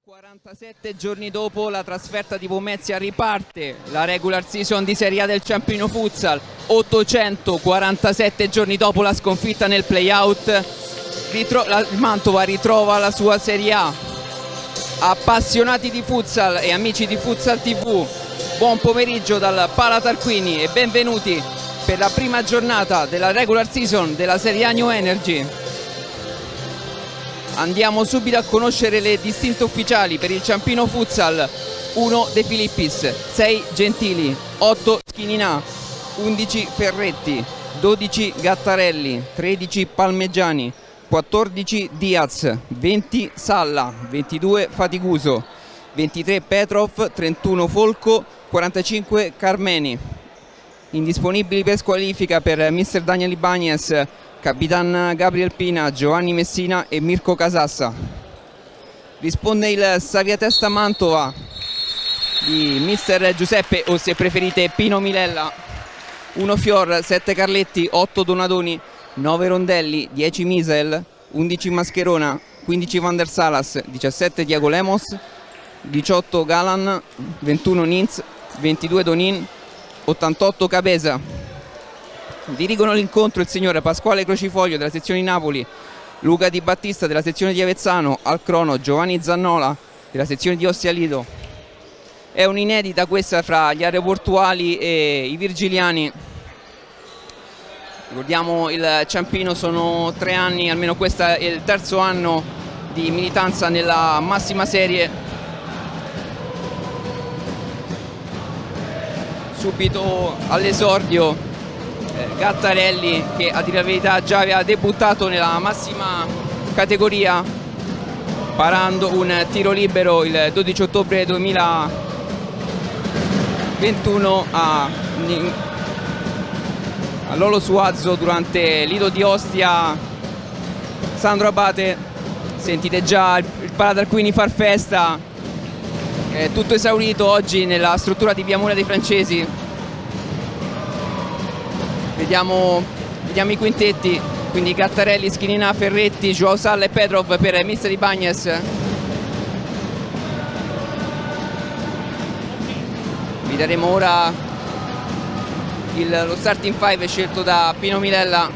47 giorni dopo la trasferta di Pomezia riparte la regular season di Serie A del Ciampino Futsal. 847 giorni dopo la sconfitta nel playout, il Mantova ritrova la sua Serie A. Appassionati di futsal e amici di Futsal TV, buon pomeriggio dal Pala Tarquini e benvenuti per la prima giornata della regular season della Serie A New Energy. Andiamo subito a conoscere le distinte ufficiali per il Ciampino Futsal. 1 De Filippis, 6 Gentili, 8 Schininà, 11 Ferretti, 12 Gattarelli, 13 Palmeggiani, 14 Diaz, 20 Salla, 22 Faticuso, 23 Petrov, 31 Folco, 45 Carmeni. Indisponibili per squalifica per Mr. Daniel Ibanez, Capitan Gabriel Pina, Giovanni Messina e Mirko Casassa. Risponde il Saviatesta Mantova di Mr. Giuseppe, o se preferite Pino Milella. 1 Fior, 7 Carletti, 8 Donadoni, 9 Rondelli, 10 Misel, 11 Mascherona, 15 Van der Salas, 17 Diego Lemos, 18 Galan, 21 Ninz, 22 Donin, 88 Capesa. Dirigono l'incontro il signor Pasquale Crocifoglio della sezione di Napoli, Luca Di Battista della sezione di Avezzano, al crono Giovanni Zannola della sezione di Ostia Lido. È un'inedita questa fra gli aeroportuali e i virgiliani. Ricordiamo il Ciampino, sono 3 anni, almeno questo è il terzo anno di militanza nella massima serie. Subito all'esordio Gattarelli, che a dire la verità già aveva debuttato nella massima categoria parando un tiro libero il 12 ottobre 2021 a Lolo Suazzo durante l'Ido di Ostia. Sandro Abate, sentite già il Pala Tarquini far festa, è tutto esaurito oggi nella struttura di Via Mura dei Francesi. Vediamo i quintetti, quindi Gattarelli, Schininà, Ferretti, Joao Salla e Petrov per Mr. Ibanez. Vi daremo ora lo starting 5 scelto da Pino Milella.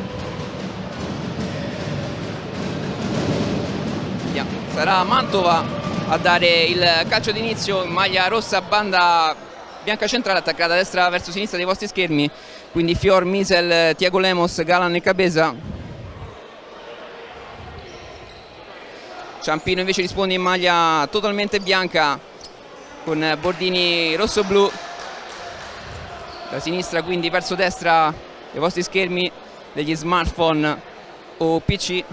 Sarà Mantova a dare il calcio d'inizio in maglia rossa, banda bianca centrale attaccata a destra verso sinistra dei vostri schermi. Quindi Fior, Misel, Tiago Lemos, Galan e Capesa. Ciampino invece risponde in maglia totalmente bianca con bordini rosso-blu. Da sinistra, quindi verso destra dei vostri schermi degli smartphone o PC.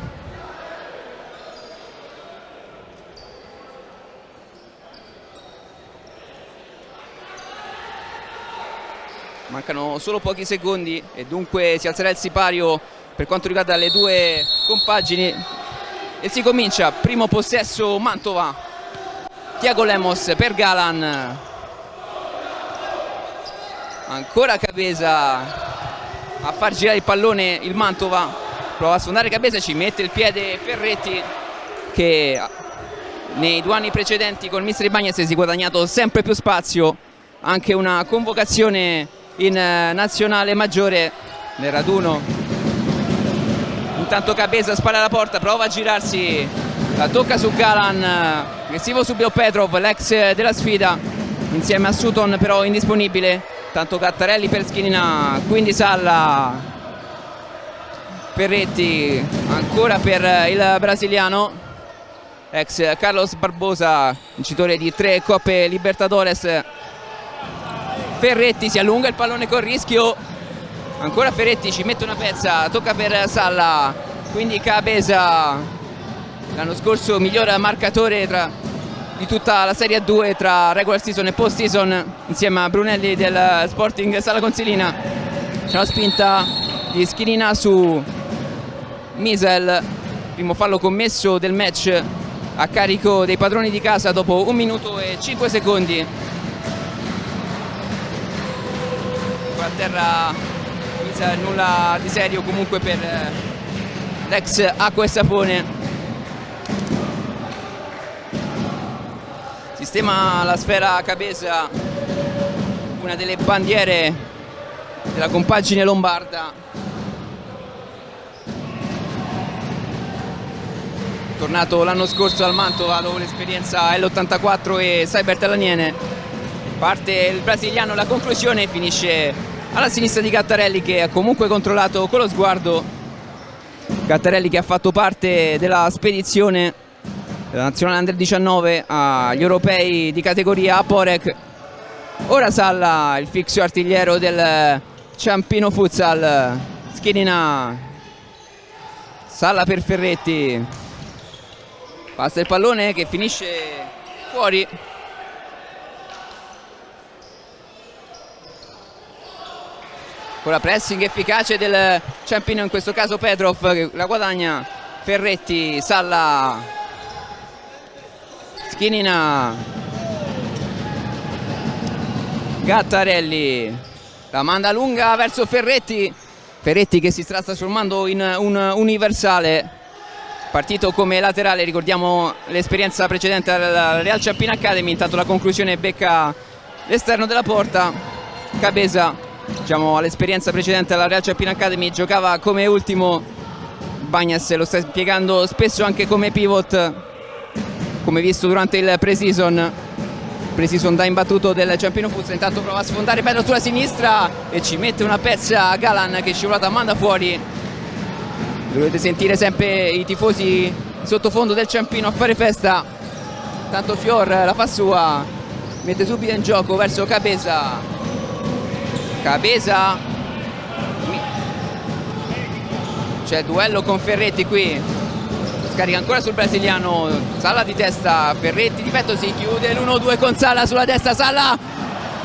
Mancano solo pochi secondi e dunque si alzerà il sipario per quanto riguarda le due compagini e si comincia. Primo possesso Mantova, Tiago Lemos per Galan, ancora Capesa a far girare il pallone. Il Mantova prova a sfondare Capesa, ci mette il piede Ferretti, che nei 2 anni precedenti con Mr. Ibanez si è guadagnato sempre più spazio, anche una convocazione in nazionale maggiore nel raduno. Intanto Capesa spara alla porta, prova a girarsi, la tocca su Galan, aggressivo subito Petrov, l'ex della sfida, insieme a Sutton però indisponibile. Tanto Gattarelli per Schininà, quindi Salla, Ferretti ancora per il brasiliano, ex Carlos Barbosa, vincitore di 3 Coppe Libertadores. Ferretti si allunga il pallone con rischio, ancora Ferretti, ci mette una pezza, tocca per Salla, quindi Capesa, l'anno scorso miglior marcatore di tutta la Serie A2 tra regular season e post season, insieme a Brunelli del Sporting Sala Consilina. C'è la spinta di Schininà su Misel, primo fallo commesso del match a carico dei padroni di casa dopo 1 minuto e 5 secondi. A terra nulla di serio comunque per l'ex Acqua e Sapone. sistema la sfera Cabeza, una delle bandiere della compagine lombarda. Tornato l'anno scorso al Mantova dopo l'esperienza L84 e Cyber Talaniene. Parte il brasiliano, la conclusione finisce alla sinistra di Gattarelli, che ha comunque controllato con lo sguardo. Gattarelli che ha fatto parte della spedizione della nazionale Under 19 agli europei di categoria a Porec. Ora Salla, il fixo artigliero del Ciampino Futsal. Schienina, Salla per Ferretti, passa il pallone che finisce fuori. Ora pressing efficace del Ciampino, in questo caso Petrov, che la guadagna. Ferretti, Salla, Schienina, Gattarelli, la manda lunga verso Ferretti. Ferretti che si sta trasformando in un universale, partito come laterale, ricordiamo l'esperienza precedente alla Real Ciampino Academy. Intanto la conclusione becca l'esterno della porta. Cabeza, diciamo, all'esperienza precedente alla Real Ciampino Academy giocava come ultimo. Bagnas lo sta impiegando spesso anche come pivot, come visto durante il pre-season da imbattuto del Ciampino Futsal. Intanto prova a sfondare bello sulla sinistra e ci mette una pezza Galan, che scivolata manda fuori. Dovete sentire sempre i tifosi sottofondo del Ciampino a fare festa. Tanto Fior la fa sua, mette subito in gioco verso Cabeza. Cabeza, c'è duello con Ferretti qui, scarica ancora sul brasiliano. Salla di testa, Ferretti di petto, si chiude l'1-2 con Salla sulla destra. Salla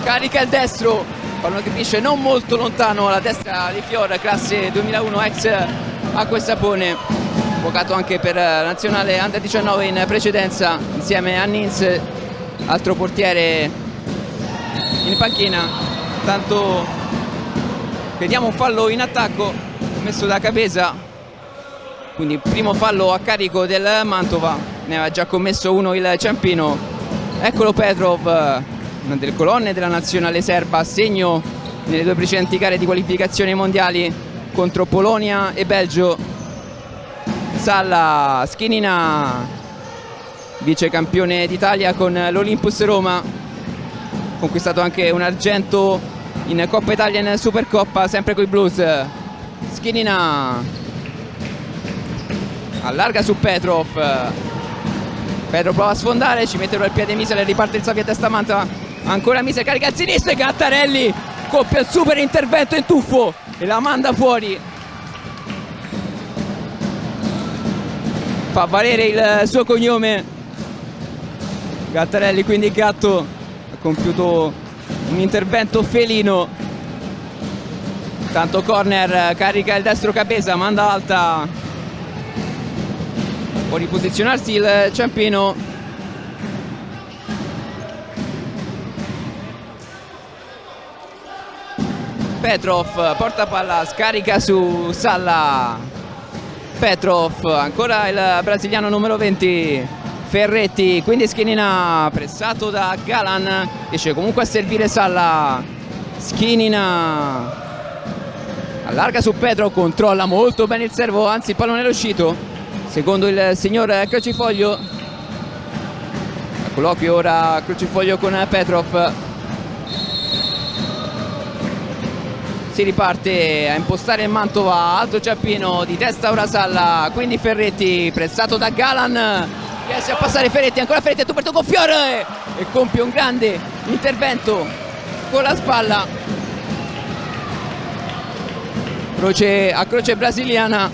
carica il destro, pallone che finisce non molto lontano alla destra di Fior, classe 2001, ex Acqua e Sapone, convocato anche per la nazionale Under 19 in precedenza insieme a Nins, altro portiere in panchina. Tanto vediamo un fallo in attacco messo da Cabeza, quindi primo fallo a carico del Mantova, ne aveva già commesso uno il Ciampino. Eccolo Petrov, una delle colonne della nazionale serba, a segno nelle due precedenti gare di qualificazione mondiali contro Polonia e Belgio. Salla, Schienina, vice campione d'Italia con l'Olympus Roma, conquistato anche un argento in Coppa Italia e in Supercoppa, sempre con i Blues. Schienina allarga su Petrov, Petrov prova a sfondare, ci mette il piede Misel e riparte il salvia a testa Mantova. Ancora Misel, carica al sinistro e Gattarelli compie il super intervento in tuffo e la manda fuori. Fa valere il suo cognome Gattarelli, quindi Gatto ha compiuto un intervento felino. Tanto corner, carica il destro Cabeza, manda alta, può riposizionarsi il Ciampino. Petrov porta palla, scarica su Salla. Petrov, ancora il brasiliano numero 20. Ferretti, quindi Schienina pressato da Galan, riesce comunque a servire Salla. Schienina allarga su Petrov, controlla molto bene il servo, anzi il pallone è uscito secondo il signor Crocifoglio. A colloquio ora Crocifoglio con Petrov. Si riparte a impostare il Mantova, alto Ciampino, di testa ora Salla, quindi Ferretti pressato da Galan, riesce a passare Ferretti, ancora Ferretti a Tuberto con Fiore e compie un grande intervento con la spalla. A croce brasiliana.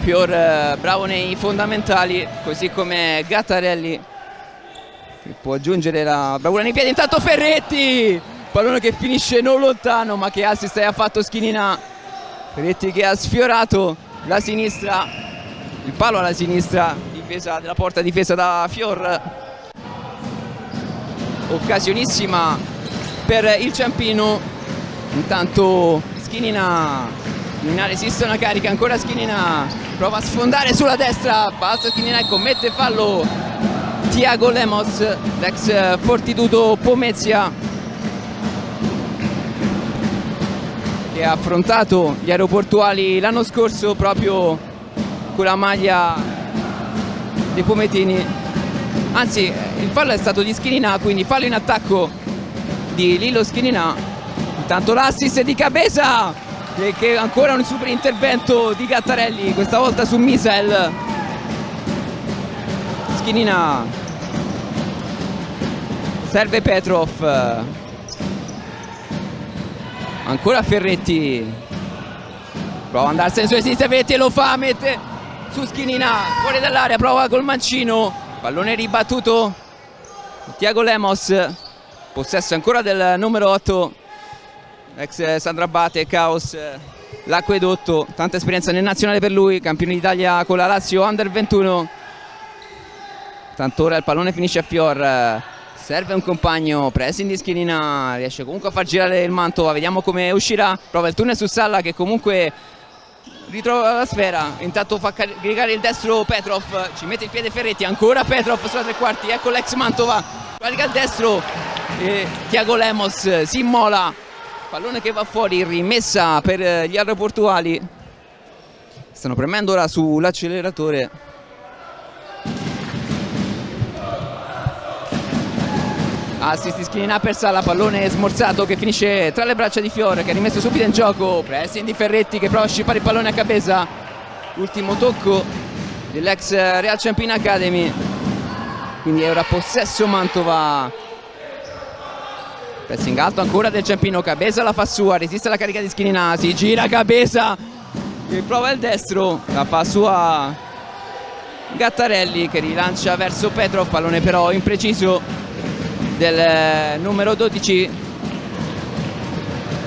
Fior bravo nei fondamentali, così come Gattarelli, che può aggiungere la bravura nei piedi. Intanto Ferretti, pallone che finisce non lontano, ma che assist ha fatto Schienina. Ferretti che ha sfiorato la sinistra, il palo alla sinistra, difesa della porta, difesa da Fior. Occasionissima per il Ciampino. Intanto Schienina resiste una carica, ancora Schienina prova a sfondare sulla destra, passa Schienina e commette fallo Tiago Lemos, l'ex Fortitudo Pomezia, che ha affrontato gli aeroportuali l'anno scorso proprio con la maglia dei pometini. Anzi, il fallo è stato di Schininà, quindi fallo in attacco di Lilo Schininà. Intanto l'assist di Cabeza, che ancora un super intervento di Gattarelli, questa volta su Misael. Schininà, serve Petrov, ancora Ferretti, prova ad andarsene sulle sinistre, Ferretti lo fa, mette su Schininà, fuori dall'area, prova col mancino, pallone ribattuto, Tiago Lemos, possesso ancora del numero 8, ex Sandrabate, Caos, l'Acquedotto, tanta esperienza nel nazionale per lui, campione d'Italia con la Lazio Under 21. Tanto ora il pallone finisce a Fior, serve un compagno, pressing di Schininà, riesce comunque a far girare il Mantova, vediamo come uscirà, prova il tunnel su Salla che comunque ritrova la sfera, intanto fa caricare il destro Petrov, ci mette il piede Ferretti, ancora Petrov sulla tre quarti, ecco l'ex Mantova, carica il destro e Tiago Lemos si immola, pallone che va fuori, rimessa per gli aeroportuali, stanno premendo ora sull'acceleratore. Assist di Schininà per Salla, pallone smorzato che finisce tra le braccia di Fiore, che ha rimesso subito in gioco, pressing di Ferretti che prova a scippare il pallone a Cabeza, ultimo tocco dell'ex Real Ciampino Academy, quindi è ora possesso Mantova, pressing alto ancora del Ciampino, Cabeza la fa sua, resiste alla carica di Schininà, si gira Cabeza che prova il destro, la fa sua Gattarelli che rilancia verso Petrov, pallone però impreciso del numero 12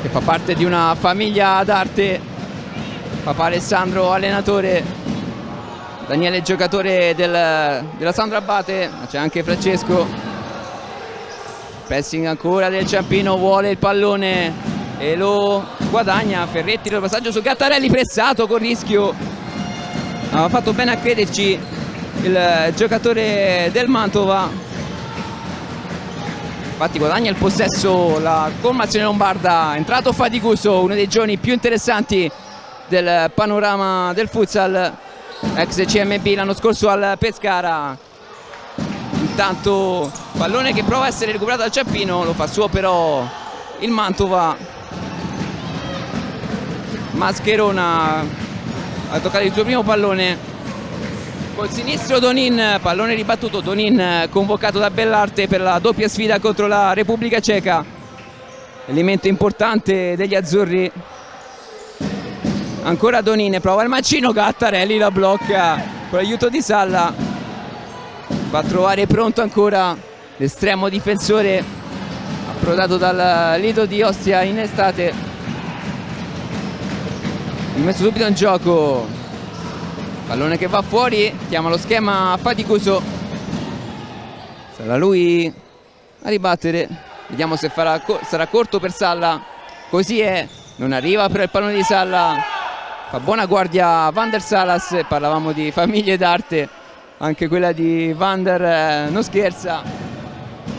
che fa parte di una famiglia d'arte, papà Alessandro allenatore, Daniele giocatore della Sandrabate, ma c'è anche Francesco, pressing ancora del Ciampino, vuole il pallone e lo guadagna Ferretti, il passaggio su Gattarelli, pressato con rischio, ha fatto bene a crederci il giocatore del Mantova. Infatti guadagna il possesso la formazione lombarda, entrato faticoso, uno dei giovani più interessanti del panorama del futsal, ex CMB l'anno scorso al Pescara. Intanto pallone che prova a essere recuperato dal Ciampino, lo fa suo però il Mantova. Mascherona ha toccato il suo primo pallone col sinistro Donin, pallone ribattuto, Donin convocato da Bellarte per la doppia sfida contro la Repubblica Ceca, elemento importante degli azzurri. Ancora Donin, prova il mancino, Gattarelli la blocca con l'aiuto di Salla, va a trovare pronto ancora l'estremo difensore approdato dal Lido di Ostia in estate, messo subito in gioco, pallone che va fuori, chiama lo schema faticoso, sarà lui a ribattere, vediamo se sarà corto per Salla, così è, non arriva però il pallone di Salla, fa buona guardia Van der Salas, parlavamo di famiglie d'arte, anche quella di Van der non scherza,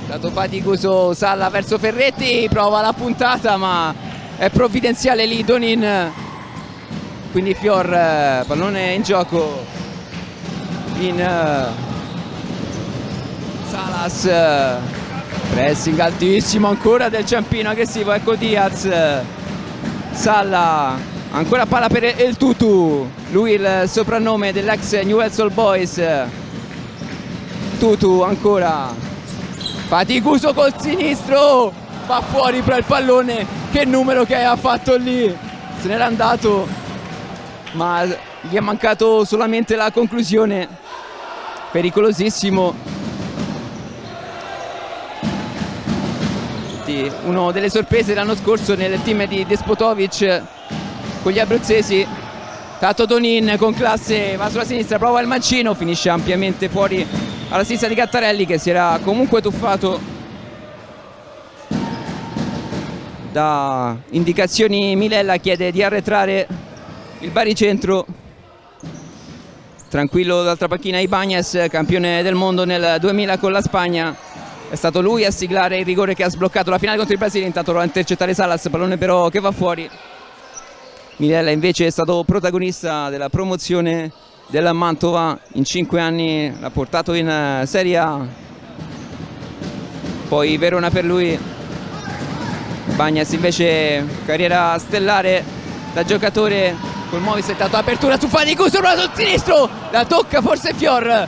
dato faticoso Salla verso Ferretti, prova la puntata ma è provvidenziale lì Donin. Quindi Fior, pallone in gioco in Salas, pressing altissimo ancora del Ciampino, aggressivo, ecco Diaz, Salla, ancora palla per El Tutu, lui il soprannome dell'ex Newell's Old Boys, Tutu ancora, faticoso col sinistro, va fuori però il pallone, che numero che ha fatto lì, se n'era andato ma gli è mancato solamente la conclusione, pericolosissimo. Una delle sorprese dell'anno scorso nel team di Despotovic con gli abruzzesi. Tato Donin con classe, va sulla sinistra, prova il mancino, finisce ampiamente fuori alla sinistra di Gattarelli che si era comunque tuffato da indicazioni. Milella chiede di arretrare il baricentro. Tranquillo d'altra panchina Ibañez, campione del mondo nel 2000 con la Spagna. È stato lui a siglare il rigore che ha sbloccato la finale contro il Brasile. Intanto lo va a intercettare Salas, pallone però che va fuori. Milella invece è stato protagonista della promozione del Mantova, in 5 anni l'ha portato in Serie A. Poi Verona per lui. Ibañez invece carriera stellare da giocatore col Movis, è stato apertura su Faticuso, sul sinistro, la tocca forse Fior,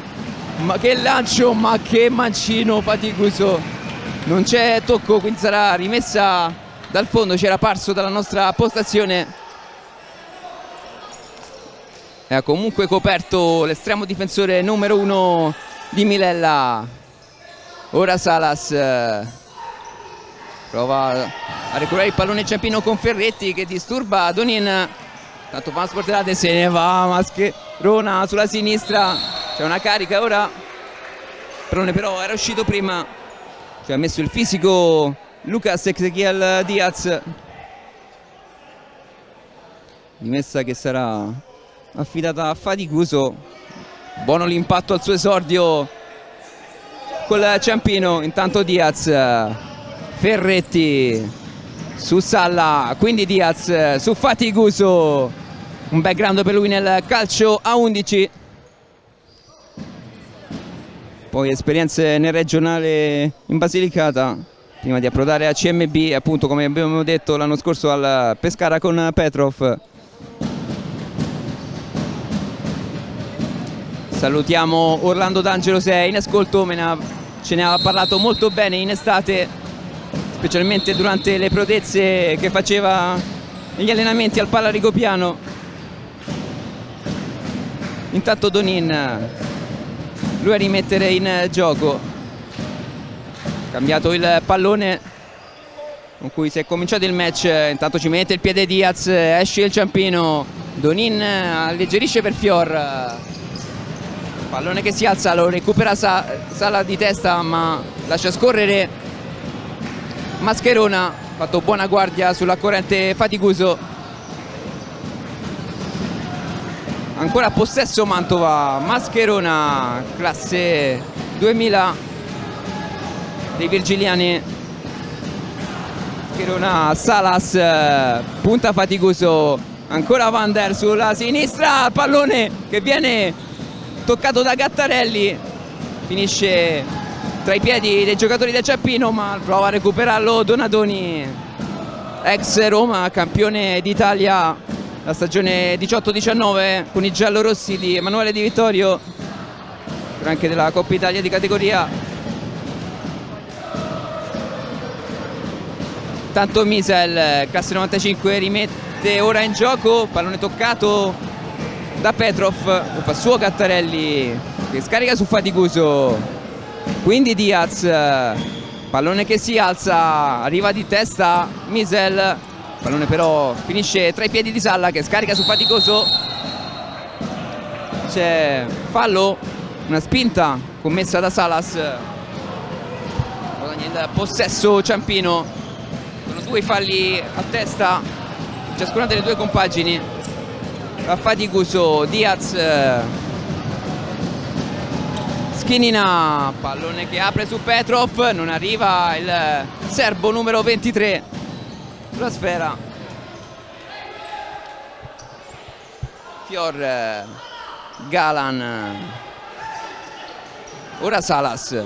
ma che lancio, ma che mancino Faticuso, non c'è tocco, quindi sarà rimessa dal fondo. C'era parso dalla nostra postazione e ha comunque coperto l'estremo difensore numero 1 di Milella. Ora Salas prova a recuperare il pallone Ciampino con Ferretti che disturba Donin. Tanto Pansportelate, se ne va Mascherona sulla sinistra, c'è una carica ora. Pallone però era uscito prima, ci ha messo il fisico Lucas Ezequiel Diaz. Rimessa che sarà affidata a Faticuso. Buono l'impatto al suo esordio col Ciampino. Intanto Diaz, Ferretti su Salla, quindi Diaz su Faticuso. Un background per lui nel calcio a 11. Poi esperienze nel regionale in Basilicata prima di approdare a CMB, appunto come abbiamo detto l'anno scorso al Pescara con Petrov. Salutiamo Orlando D'Angelo se è in ascolto, ce ne ha parlato molto bene in estate, specialmente durante le prodezze che faceva negli allenamenti al Palla Rigopiano. Intanto Donin, lui a rimettere in gioco, cambiato il pallone con cui si è cominciato il match. Intanto ci mette il piede Diaz, esce il Ciampino, Donin alleggerisce per Fior, pallone che si alza, lo recupera Sala di testa ma lascia scorrere Mascherona, fatto buona guardia sulla corrente Faticuso. Ancora possesso Mantova, Mascherona, classe 2000 dei Virgiliani. Mascherona, Salas, punta Faticuso, ancora Van der sulla sinistra, pallone che viene toccato da Gattarelli, finisce tra i piedi dei giocatori del Ciampino ma prova a recuperarlo Donadoni, ex Roma, campione d'Italia la stagione 18-19 con i giallorossi di Emanuele Di Vittorio, anche della Coppa Italia di categoria. Tanto Misel, classe 95, rimette ora in gioco, pallone toccato da Petrov, lo fa suo Gattarelli che scarica su Faticuso, quindi Diaz, pallone che si alza, arriva di testa Misel, pallone però finisce tra i piedi di Salla che scarica su Faticuso. C'è fallo, una spinta commessa da Salas, guadagna il possesso Ciampino. Sono 2 falli a testa ciascuna delle 2 compagini. A Faticuso, Diaz, Schinina, pallone che apre su Petrov, non arriva il serbo numero 23 sulla sfera. Fior, Galan, ora Salas,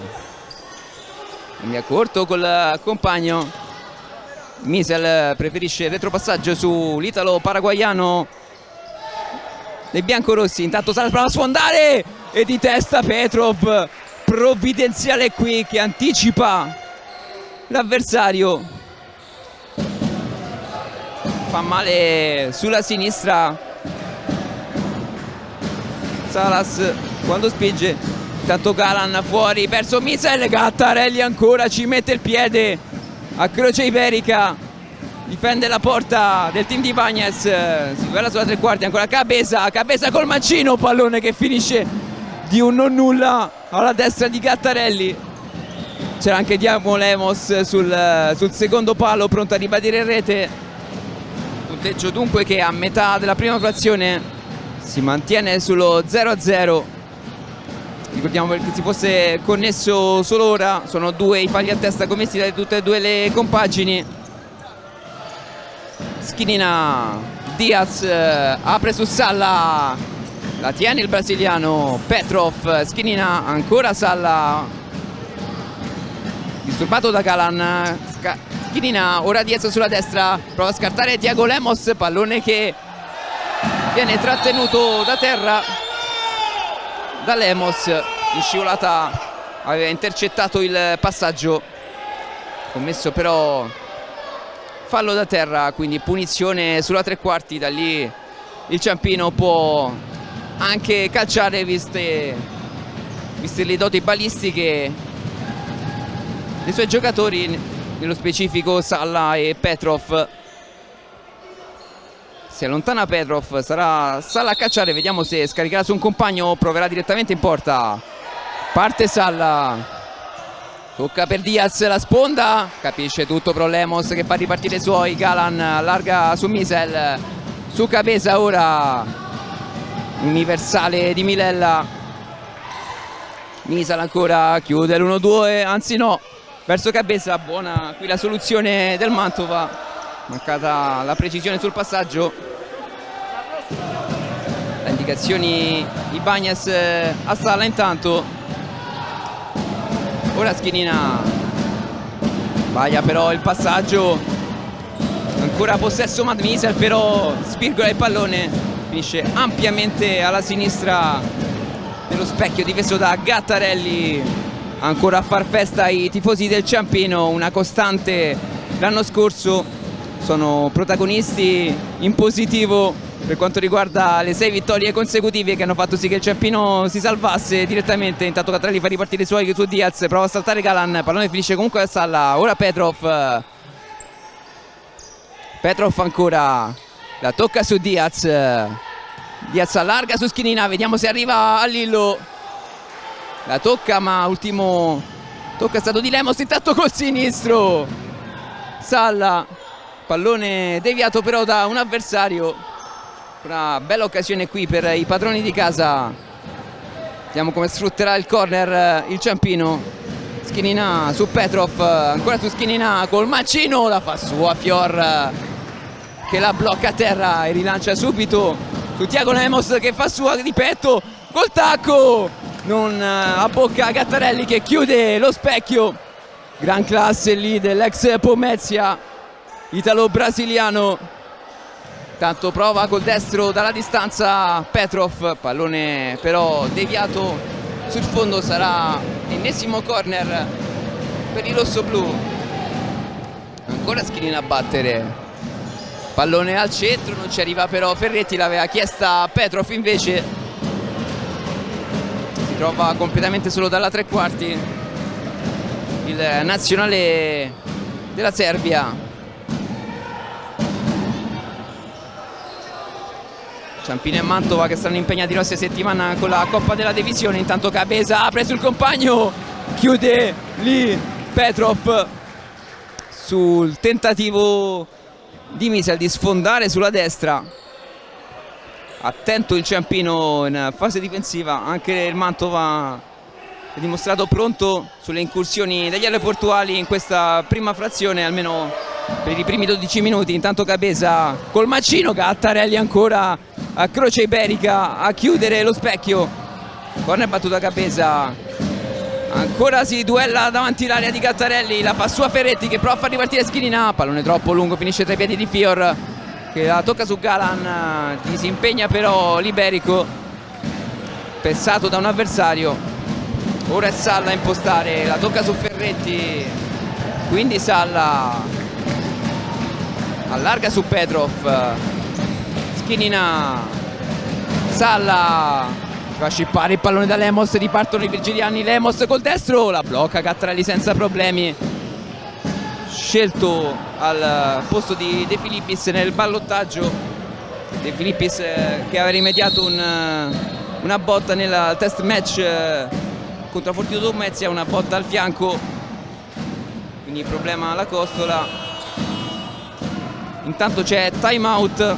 cambia corto col compagno. Misel preferisce il retropassaggio sull'italo paraguaiano dei biancorossi. Intanto Salas prova a sfondare e di testa Petrov, provvidenziale qui che anticipa l'avversario, fa male sulla sinistra Salas quando spinge. Intanto Galan fuori verso Misel, Gattarelli ancora ci mette il piede a croce iberica, difende la porta del team di Ibañez, si guarda sulla tre quarti, ancora Cabeza col mancino, pallone che finisce di un non nulla alla destra di Gattarelli. C'era anche Diamo Lemos sul secondo palo pronto a ribadire in rete. Punteggio dunque che a metà della prima frazione si mantiene sullo 0-0. Ricordiamo, perché si fosse connesso solo ora, sono 2 i falli a testa commessi da tutte e 2 le compagini. Schinina, Diaz apre su Salla, la tiene il brasiliano Petrov. Schinina, ancora Salla, disturbato da Galan. Schinina, ora Diaz sulla destra, prova a scartare Thiago Lemos, pallone che viene trattenuto da terra da Lemos. In scivolata aveva intercettato il passaggio, commesso però fallo da terra, quindi punizione sulla tre quarti. Da lì il Ciampino può anche calciare, viste le doti balistiche dei suoi giocatori, nello specifico Salla e Petrov. Si allontana Petrov, sarà Salla a cacciare, vediamo se scaricherà su un compagno o proverà direttamente in porta. Parte Salla, tocca per Diaz, la sponda, capisce tutto però Lemos che fa ripartire i suoi. Galan allarga su Misel, su Cabeza ora, universale di Milella. Misel ancora, chiude l'1-2, anzi no, verso Cabeza. Buona qui la soluzione del Mantova, mancata la precisione sul passaggio. Le indicazioni di Bagnas a Salla intanto. Ora Schinina, sbaglia però il passaggio, ancora possesso Misel, però spirgola il pallone, finisce ampiamente alla sinistra dello specchio difeso da Gattarelli. Ancora a far festa i tifosi del Ciampino, una costante l'anno scorso, sono protagonisti in positivo per quanto riguarda le 6 vittorie consecutive che hanno fatto sì che il Ciampino si salvasse direttamente. Intanto Gattarelli fa ripartire i suoi su Diaz, prova a saltare Galan, pallone finisce comunque a Salla. Ora Petrov ancora, la tocca su Diaz. Diaz allarga su Schinina, vediamo se arriva a Lillo, la tocca ma ultimo tocca è stato di Lemos, intanto col sinistro Salla, pallone deviato però da un avversario. Una bella occasione qui per i padroni di casa. Vediamo come sfrutterà il corner il Ciampino. Schinina su Petrov, ancora su Schinina col mancino, la fa sua Fior che la blocca a terra e rilancia subito su Thiago Lemos che fa sua di petto col tacco, non abbocca Gattarelli che chiude lo specchio. Gran classe lì dell'ex Pomezia italo-brasiliano. Tanto prova col destro dalla distanza Petrov, pallone però deviato sul fondo, sarà ennesimo corner per i rossoblù. Ancora Schinina a battere, pallone al centro, non ci arriva però Ferretti, l'aveva chiesta Petrov invece. Si trova completamente solo dalla tre quarti il nazionale della Serbia. Ciampino e Mantova che stanno impegnati la prossima settimana con la Coppa della Divisione. Intanto Cabeza apre sul compagno, chiude lì Petrov sul tentativo di Misel di sfondare sulla destra. Attento il Ciampino in fase difensiva, anche il Mantova è dimostrato pronto sulle incursioni degli aeroportuali in questa prima frazione, almeno per i primi 12 minuti. Intanto Cabeza col mancino, Gattarelli ancora a croce iberica a chiudere lo specchio. Corner battuta Cabeza, ancora si duella davanti l'area di Gattarelli, la fa sua Ferretti che prova a far ripartire Schinina, pallone troppo lungo, finisce tra i piedi di Fior che la tocca su Galan, gli si impegna però l'iberico, pensato da un avversario. Ora è Salla a impostare, la tocca su Ferretti, quindi Salla allarga su Petrov. Schinina, Salla fa scippare il pallone da Lemos, ripartono i virgiliani. Lemos col destro, la blocca Gattarelli senza problemi, scelto al posto di De Filippis nel ballottaggio. De Filippis che aveva rimediato una botta nel test match contro Fortitudo Pomezia, una botta al fianco, quindi problema alla costola. Intanto c'è time out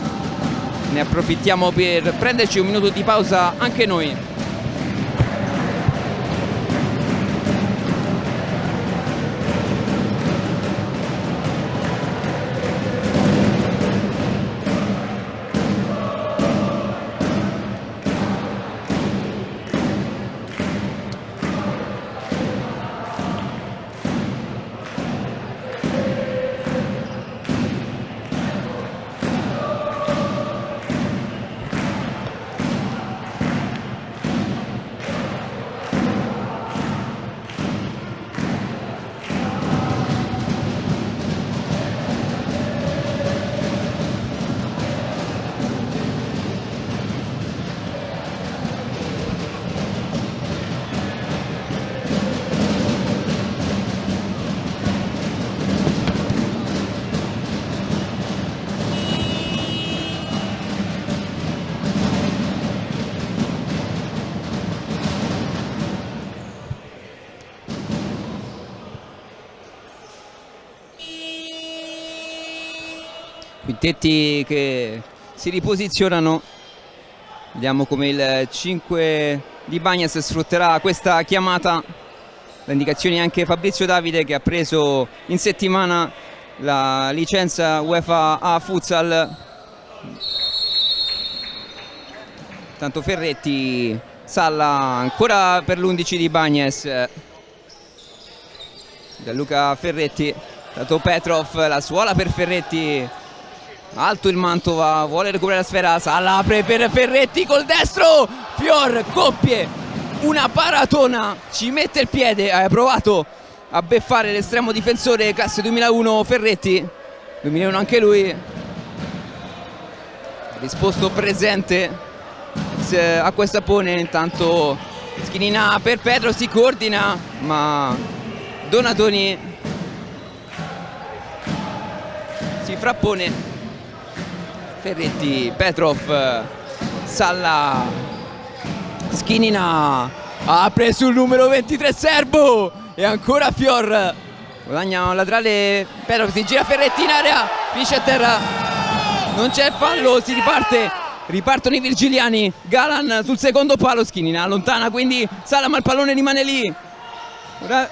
ne approfittiamo per prenderci un minuto di pausa anche noi. Quintetti che si riposizionano. Vediamo come il 5 di Bagnas sfrutterà questa chiamata. Le indicazioni anche Fabrizio Davide, che ha preso in settimana la licenza UEFA A Futsal. Tanto Ferretti, Salla ancora per l'11 di Bagnas. Gianluca Ferretti, tanto Petrov, la suola per Ferretti. Alto il Mantova, vuole recuperare la sfera, Salla apre per Ferretti col destro, Fior, coppie, una paratona, ci mette il piede, ha provato a beffare l'estremo difensore, classe 2001 Ferretti, 2001 anche lui, risposto presente a questo appone. Intanto Schinina per Pedro, si coordina, ma Donatoni si frappone. Ferretti, Petrov, Salla, Schinina apre sul numero 23 serbo e ancora Fior, guadagna un laterale, Petrov si gira, Ferretti in area, finisce a terra, non c'è fallo, si riparte, ripartono i virgiliani. Galan sul secondo palo, Schinina allontana quindi Salla, ma il pallone rimane lì. Ora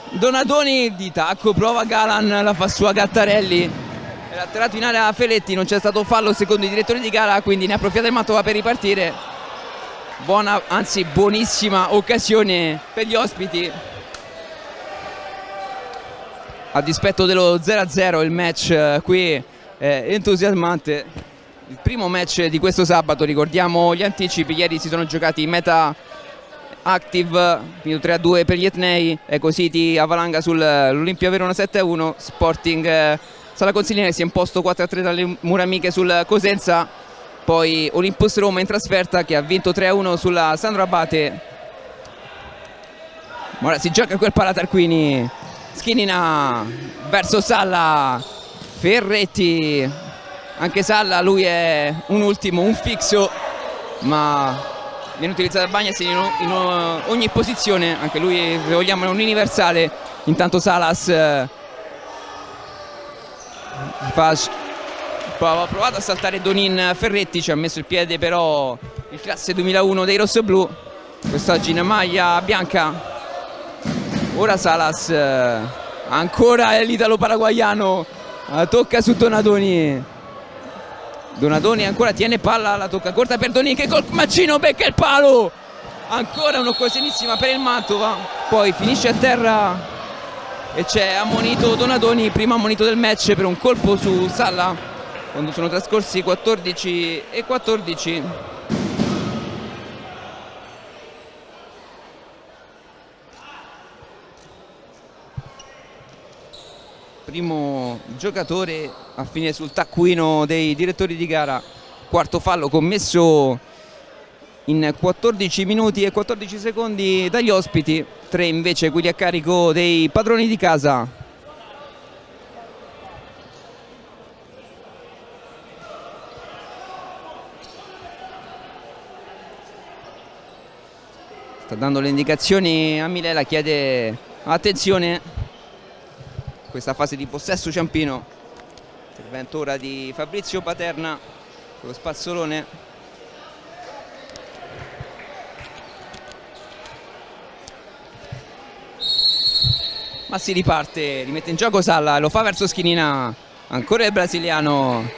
Donatoni di tacco, prova Galan, la fa sua Gattarelli. Era atterrato in area Ferretti, non c'è stato fallo secondo i direttori di gara, quindi ne approfitta il Mantova per ripartire. Buona, anzi buonissima occasione per gli ospiti. A dispetto dello 0-0 il match qui è entusiasmante. Il primo match di questo sabato, ricordiamo gli anticipi, ieri si sono giocati Meta Active, finito 3-2 per gli etnei, Eco City Avalanga sull'Olimpia Verona 7-1, Sporting Sala Consigliere si è imposto 4-3 dalle Muramiche sul Cosenza, poi Olympus Roma in trasferta che ha vinto 3-1 sulla Sandro Abate. Ora si gioca quel palla Tarquini, Schinina verso Salla, Ferretti, anche Salla, lui è un ultimo, un fixo, ma viene utilizzato da Bagnas in ogni posizione, anche lui se vogliamo è un universale. Intanto Salas ha provato a saltare Donin, Ferretti ci ha messo il piede però il classe 2001 dei rossoblù, quest'oggi in maglia bianca. Ora Salas, ancora l'italo paraguaiano, tocca su Donatoni, Donatoni ancora tiene palla, la tocca corta per Donin che col macino becca il palo, ancora un'occasionissima per il Mantova, poi finisce a terra e c'è ammonito Donatoni, primo ammonito del match per un colpo su Salla quando sono trascorsi 14:14. Primo giocatore a finire sul taccuino dei direttori di gara, quarto fallo commesso in 14 minuti e 14 secondi dagli ospiti, 3 invece quelli a carico dei padroni di casa. Sta dando le indicazioni a Milela, chiede attenzione questa fase di possesso ciampino. Intervento ora di Fabrizio Paterna. con lo spazzolone. Ma si riparte, rimette in gioco Salla, lo fa verso Schinina, ancora il brasiliano,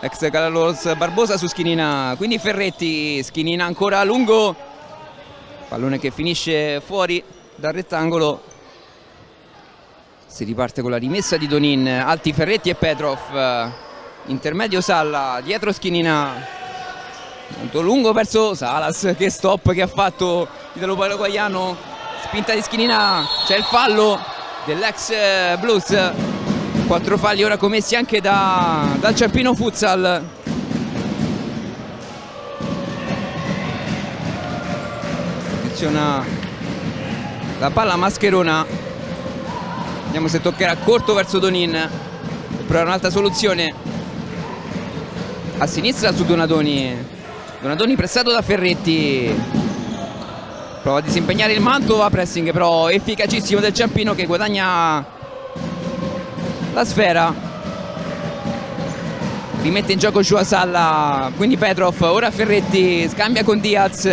ex Carlos Barbosa su Schinina, quindi Ferretti, Schinina ancora a lungo, pallone che finisce fuori dal rettangolo. Si riparte con la rimessa di Donin, alti Ferretti e Petrov, intermedio Salla, dietro Schinina, molto lungo verso Salas, che stop che ha fatto Italo Paraguaiano, spinta di Schinina, c'è il fallo dell'ex Blues, 4 falli ora commessi anche dal Ciampino Futsal. Posiziona la palla Mascherona, vediamo se toccherà corto verso Donin, però è un'altra soluzione a sinistra su Donadoni. Donadoni pressato da Ferretti, prova a disimpegnare il Mantova, pressing però efficacissimo del Ciampino che guadagna la sfera, rimette in gioco Joao Salla, quindi Petrov, ora Ferretti scambia con Diaz,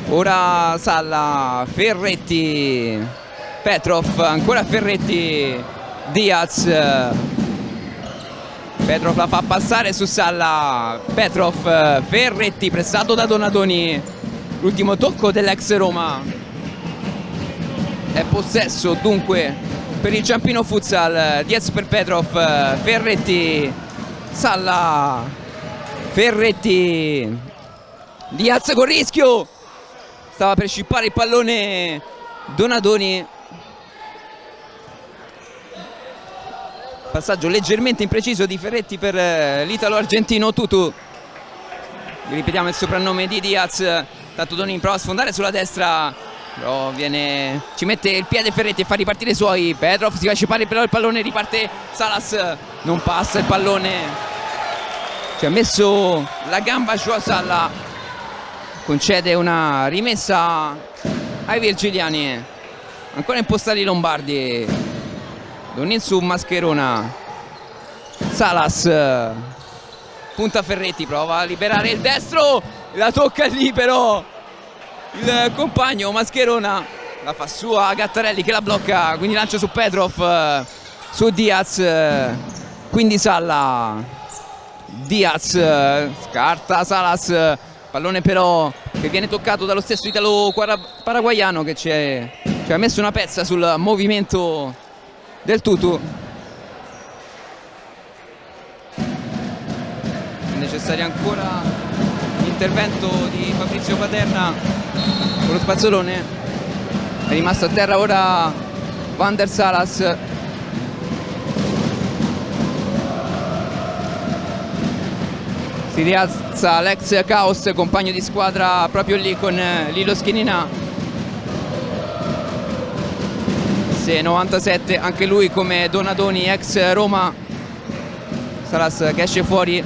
ora Salla, Ferretti, Petrov, ancora Ferretti, Diaz, Petrov la fa passare su Salla, Petrov, Ferretti pressato da Donadoni, l'ultimo tocco dell'ex Roma, è possesso dunque per il Ciampino Futsal, Diaz per Petrov, Ferretti, Salla, Ferretti, Diaz con rischio, stava per scippare il pallone Donadoni, passaggio leggermente impreciso di Ferretti per l'italo argentino Tutu. Ripetiamo il soprannome di Diaz, tanto Donadoni prova a sfondare sulla destra, però ci mette il piede Ferretti e fa ripartire i suoi. Petrov si va a scippare però il pallone, riparte Salas, non passa il pallone, ci ha messo la gamba Joao Salla, concede una rimessa ai virgiliani, ancora impostati i lombardi. Donin su Mascherona, Salas, punta Ferretti, prova a liberare il destro, la tocca lì però il compagno Mascherona, la fa sua Gattarelli che la blocca, quindi lancio su Petrov, su Diaz, quindi Salla, Diaz, scarta Salas, pallone però che viene toccato dallo stesso italo paraguaiano che ci ha messo una pezza sul movimento del Tutu. È necessario ancora l'intervento di Fabrizio Paterna con lo spazzolone, è rimasto a terra ora Van der Salas, si rialza l'ex Caos, compagno di squadra proprio lì con Lilo Schinina. 97, anche lui come Donadoni, ex Roma. Salas che esce fuori,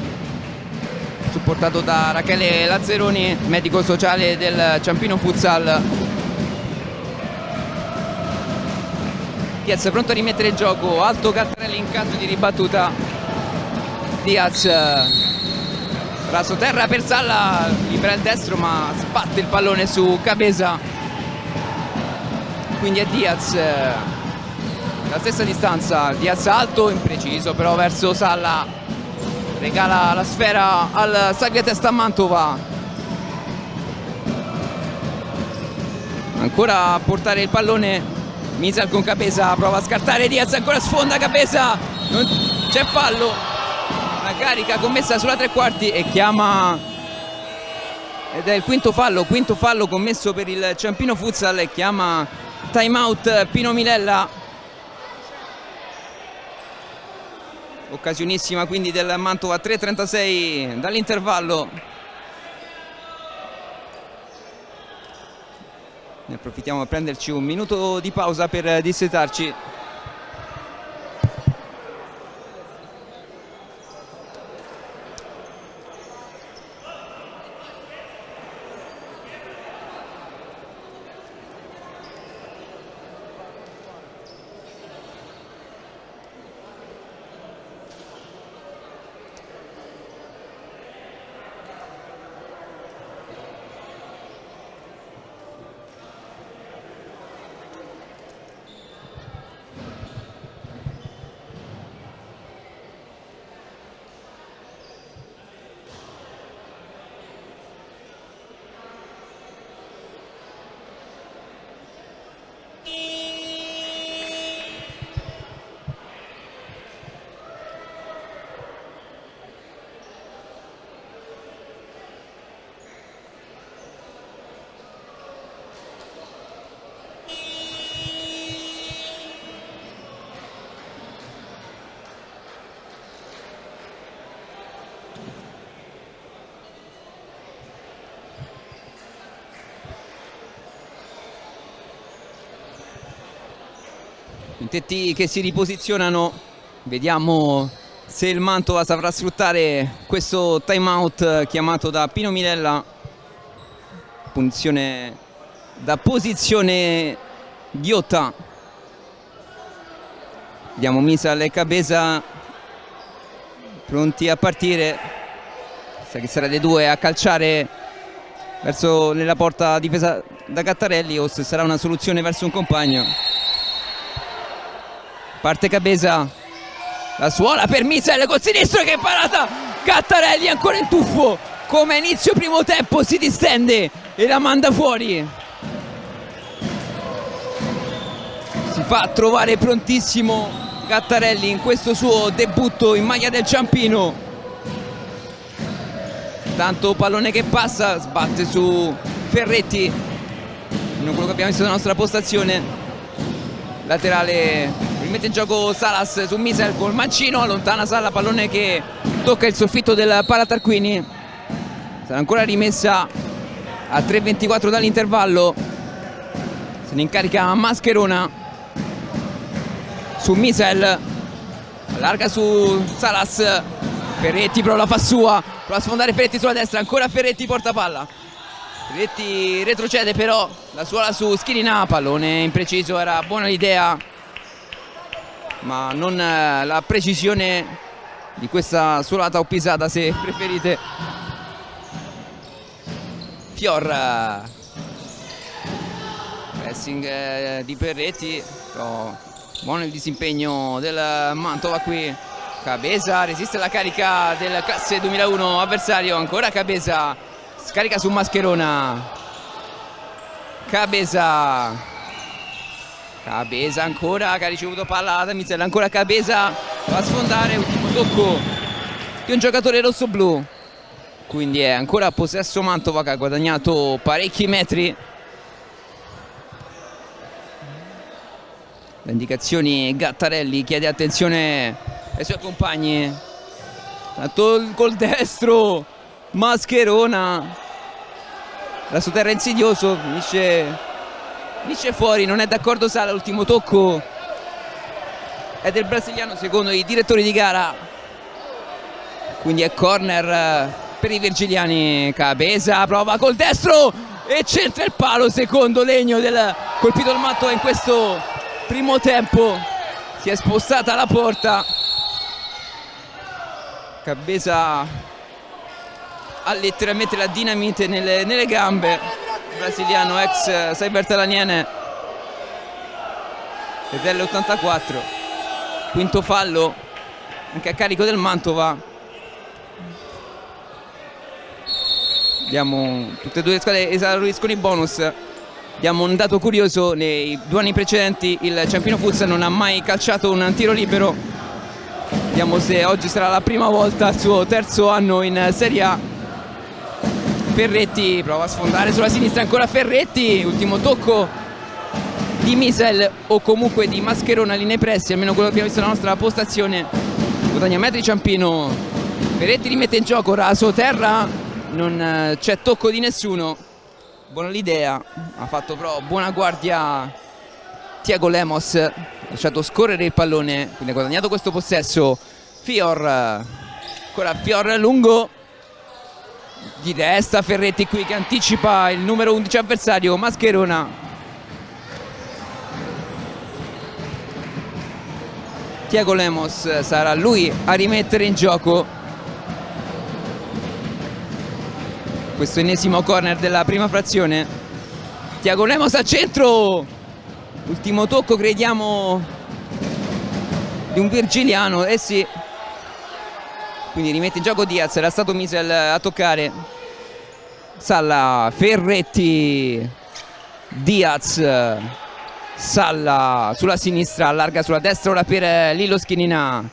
supportato da Rachele Lazzeroni, medico sociale del Ciampino Futsal. Diaz pronto a rimettere il gioco, alto Gattarelli in caso di ribattuta. Diaz, raso terra per Salla, libera il destro ma sbatte il pallone su Cabeza, quindi è Diaz, la stessa distanza, Diaz alto, impreciso però verso Salla, regala la sfera al Sagretesta Mantova, ancora a portare il pallone Misal con Cabeza, prova a scartare Diaz, ancora sfonda Cabeza, c'è fallo, una carica commessa sulla tre quarti e chiama, ed è il quinto fallo commesso per il Ciampino Futsal e chiama time out Pino Milella. Occasionissima quindi del Mantova, 3:36 dall'intervallo. Ne approfittiamo per prenderci un minuto di pausa per dissetarci. Quintetti che si riposizionano, vediamo se il Mantova saprà sfruttare questo time out chiamato da Pino Milella. Punizione da posizione ghiotta. Vediamo Misal e Cabeza pronti a partire. Sa che sarà dei due a calciare verso nella porta difesa da Gattarelli o se sarà una soluzione verso un compagno. Parte Cabeza, la suola per Misal col sinistro, che parata! Gattarelli ancora in tuffo, come inizio primo tempo, si distende e la manda fuori. Si fa trovare prontissimo Gattarelli in questo suo debutto in maglia del Ciampino. Tanto pallone che passa, sbatte su Ferretti, non quello che abbiamo visto nella nostra postazione. Laterale, rimette in gioco Salas su Misal col mancino, allontana Salla, pallone che tocca il soffitto del Paratarquini. Sarà ancora rimessa a 3:24 dall'intervallo. Se ne incarica Mascherona su Misal, allarga su Salas, Ferretti però la fa sua, prova a sfondare Ferretti sulla destra, ancora Ferretti porta palla. Ferretti retrocede però, la suola su Schirina, pallone impreciso, era buona l'idea ma non la precisione di questa suolata o pisata se preferite. Fior, pressing di Ferretti, però buono il disimpegno del Mantova qui. Cabeza resiste alla carica del classe 2001 avversario, ancora Cabeza, scarica su Mascherona. Cabeza ancora che ha ricevuto palla da Misel, ancora Cabeza, va a sfondare, ultimo tocco di un giocatore rosso-blu, quindi è ancora possesso Mantova che ha guadagnato parecchi metri. Le indicazioni Gattarelli, chiede attenzione ai suoi compagni, tanto col destro Mascherona, la sua terra insidioso, finisce fuori, non è d'accordo Sala, l'ultimo tocco è del brasiliano secondo i direttori di gara, quindi è corner per i virgiliani. Cabeza prova col destro e centra il palo, secondo legno del colpito il Mantova in questo primo tempo, si è spostata la porta. Cabeza ha letteralmente la dinamite nelle gambe, brasiliano ex Cybertalaniene ed è l'84, quinto fallo anche a carico del Mantova. Vediamo tutte e due le squadre esauriscono i bonus. Diamo un dato curioso: nei 2 anni precedenti il Ciampino Futsal non ha mai calciato un tiro libero. Vediamo se oggi sarà la prima volta, il suo terzo anno in Serie A. Ferretti prova a sfondare sulla sinistra, ancora Ferretti, ultimo tocco di Misel o comunque di Mascherona lì nei pressi, almeno quello che abbiamo visto nella nostra postazione. Guadagna metri Ciampino, Ferretti rimette in gioco, raso terra, non c'è tocco di nessuno. Buona l'idea, ha fatto però buona guardia Tiago Lemos, ha lasciato scorrere il pallone, quindi ha guadagnato questo possesso. Fior, ancora Fior lungo, di testa Ferretti qui che anticipa il numero 11 avversario, Mascherona. Tiago Lemos, sarà lui a rimettere in gioco questo ennesimo corner della prima frazione. Tiago Lemos al centro, ultimo tocco crediamo di un virgiliano, eh sì, quindi rimette in gioco Diaz, era stato Misel a toccare. Salla, Ferretti, Diaz, Salla sulla sinistra, allarga sulla destra ora per Lillo Schirina.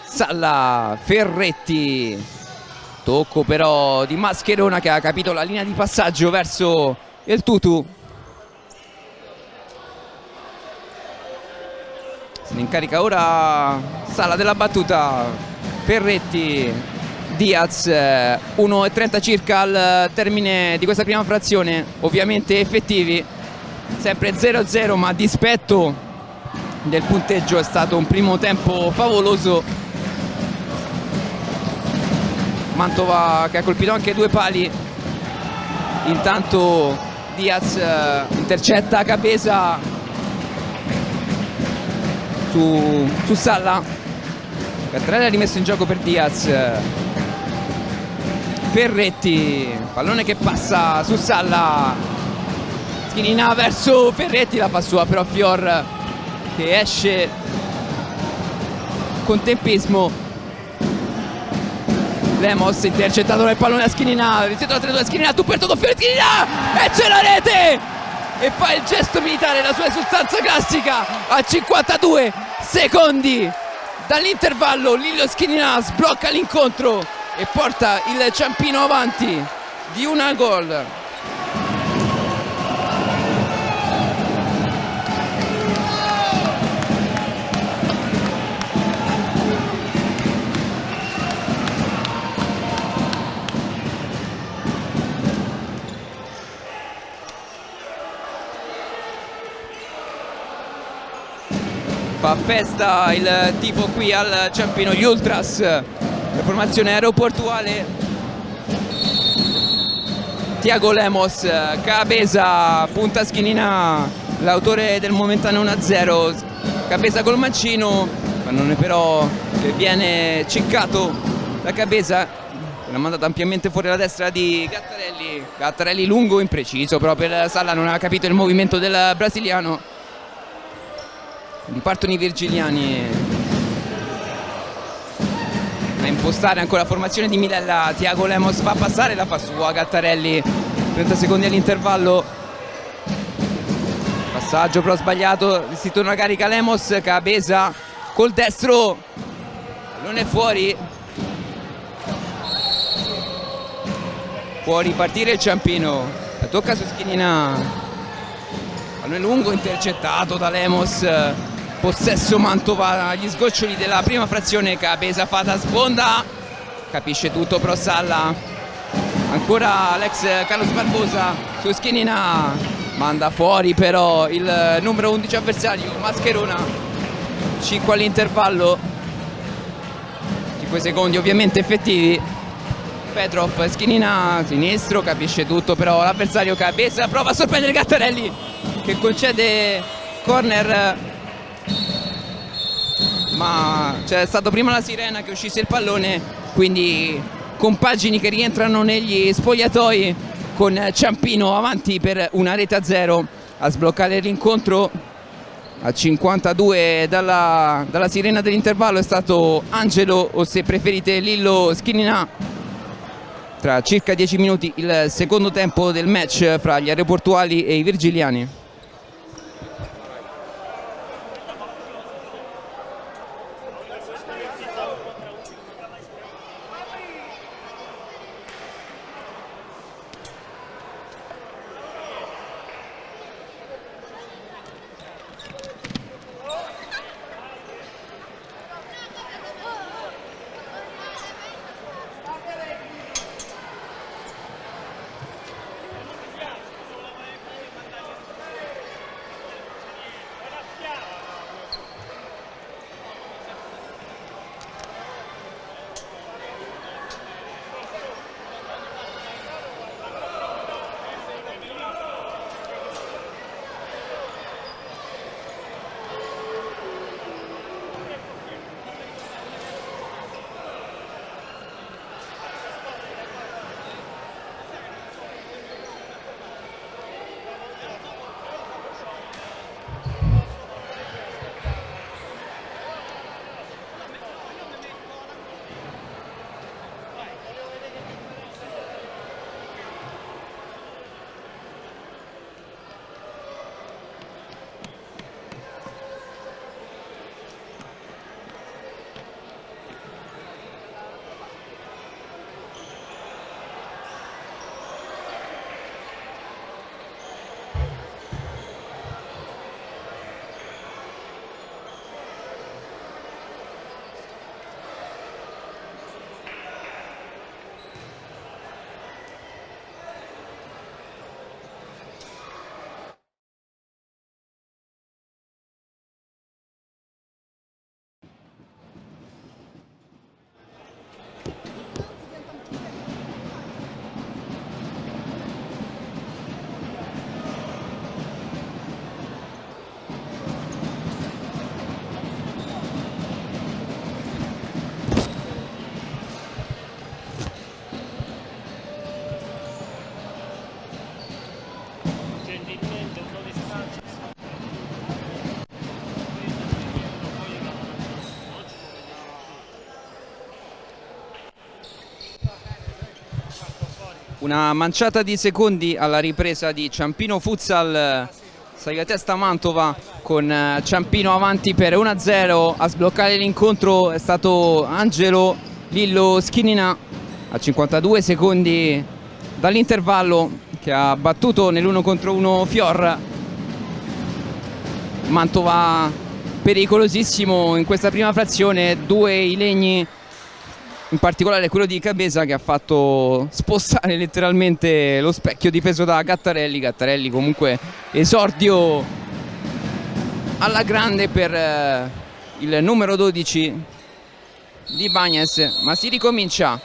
Salla, Ferretti, tocco però di Mascherona che ha capito la linea di passaggio verso il Tutu. Se ne incarica ora Salla della battuta. Ferretti, Diaz, 1:30 circa al termine di questa prima frazione, ovviamente effettivi, sempre 0-0 ma a dispetto del punteggio. È stato un primo tempo favoloso. Mantova che ha colpito anche 2 pali. Intanto Diaz intercetta Cabeza su Salla. Gattarelli ha rimesso in gioco per Diaz. Ferretti, pallone che passa su Salla. Schinina verso Ferretti, la fa sua però Fior, che esce con tempismo. Lemos intercettato nel pallone a Schinina, risetto la 3-2 Schinina, tu per tutto Fior, Schinina, e c'è la rete! E fa il gesto militare, la sua esultanza classica a 52 secondi dall'intervallo. Lillo Schinina sblocca l'incontro e porta il Ciampino avanti di 1-gol. Fa festa il tifo qui al Ciampino, gli Ultras, la formazione aeroportuale. Tiago Lemos, Cabeza, punta Schinina, l'autore del momentaneo 1-0. Cabeza col mancino, pallone però che viene ciccato da Cabeza, l'ha mandata ampiamente fuori la destra di Gattarelli. Gattarelli lungo, impreciso, però per Salla non ha capito il movimento del brasiliano. Ripartono i virgiliani a impostare ancora la formazione di Milella. Tiago Lemos fa passare, la fa sua Gattarelli, 30 secondi all'intervallo. Passaggio però sbagliato, si torna a carica Lemos. Cabeza col destro, non è fuori. Può ripartire il Ciampino, la tocca su Schinina, pallone lungo intercettato da Lemos. Possesso Mantova agli sgoccioli della prima frazione. Cabeza fa da sponda, capisce tutto però Salla. Ancora l'ex Carlos Barbosa su Schinina, manda fuori però il numero 11 avversario Mascherona. 5 all'intervallo, 5 secondi ovviamente effettivi. Petrov, Schinina sinistro, capisce tutto però l'avversario. Cabeza prova a sorprendere Gattarelli, che concede corner, ma c'è stato prima la sirena che uscisse il pallone, quindi compagini che rientrano negli spogliatoi con Ciampino avanti per 1-0. A sbloccare l'incontro a 52 dalla sirena dell'intervallo è stato Angelo, o se preferite Lillo Schinina. Tra circa 10 minuti il secondo tempo del match fra gli aeroportuali e i virgiliani. Una manciata di secondi alla ripresa di Ciampino Futsal. Testa Mantova con Ciampino avanti per 1-0. A sbloccare l'incontro è stato Angelo Lillo Schinina a 52 secondi dall'intervallo, che ha battuto nell'1 contro 1 Fior. Mantova pericolosissimo in questa prima frazione, due i legni, in particolare quello di Cabeza, che ha fatto spostare letteralmente lo specchio difeso da Gattarelli. Gattarelli comunque esordio alla grande per il numero 12 di Bagnes, ma si ricomincia.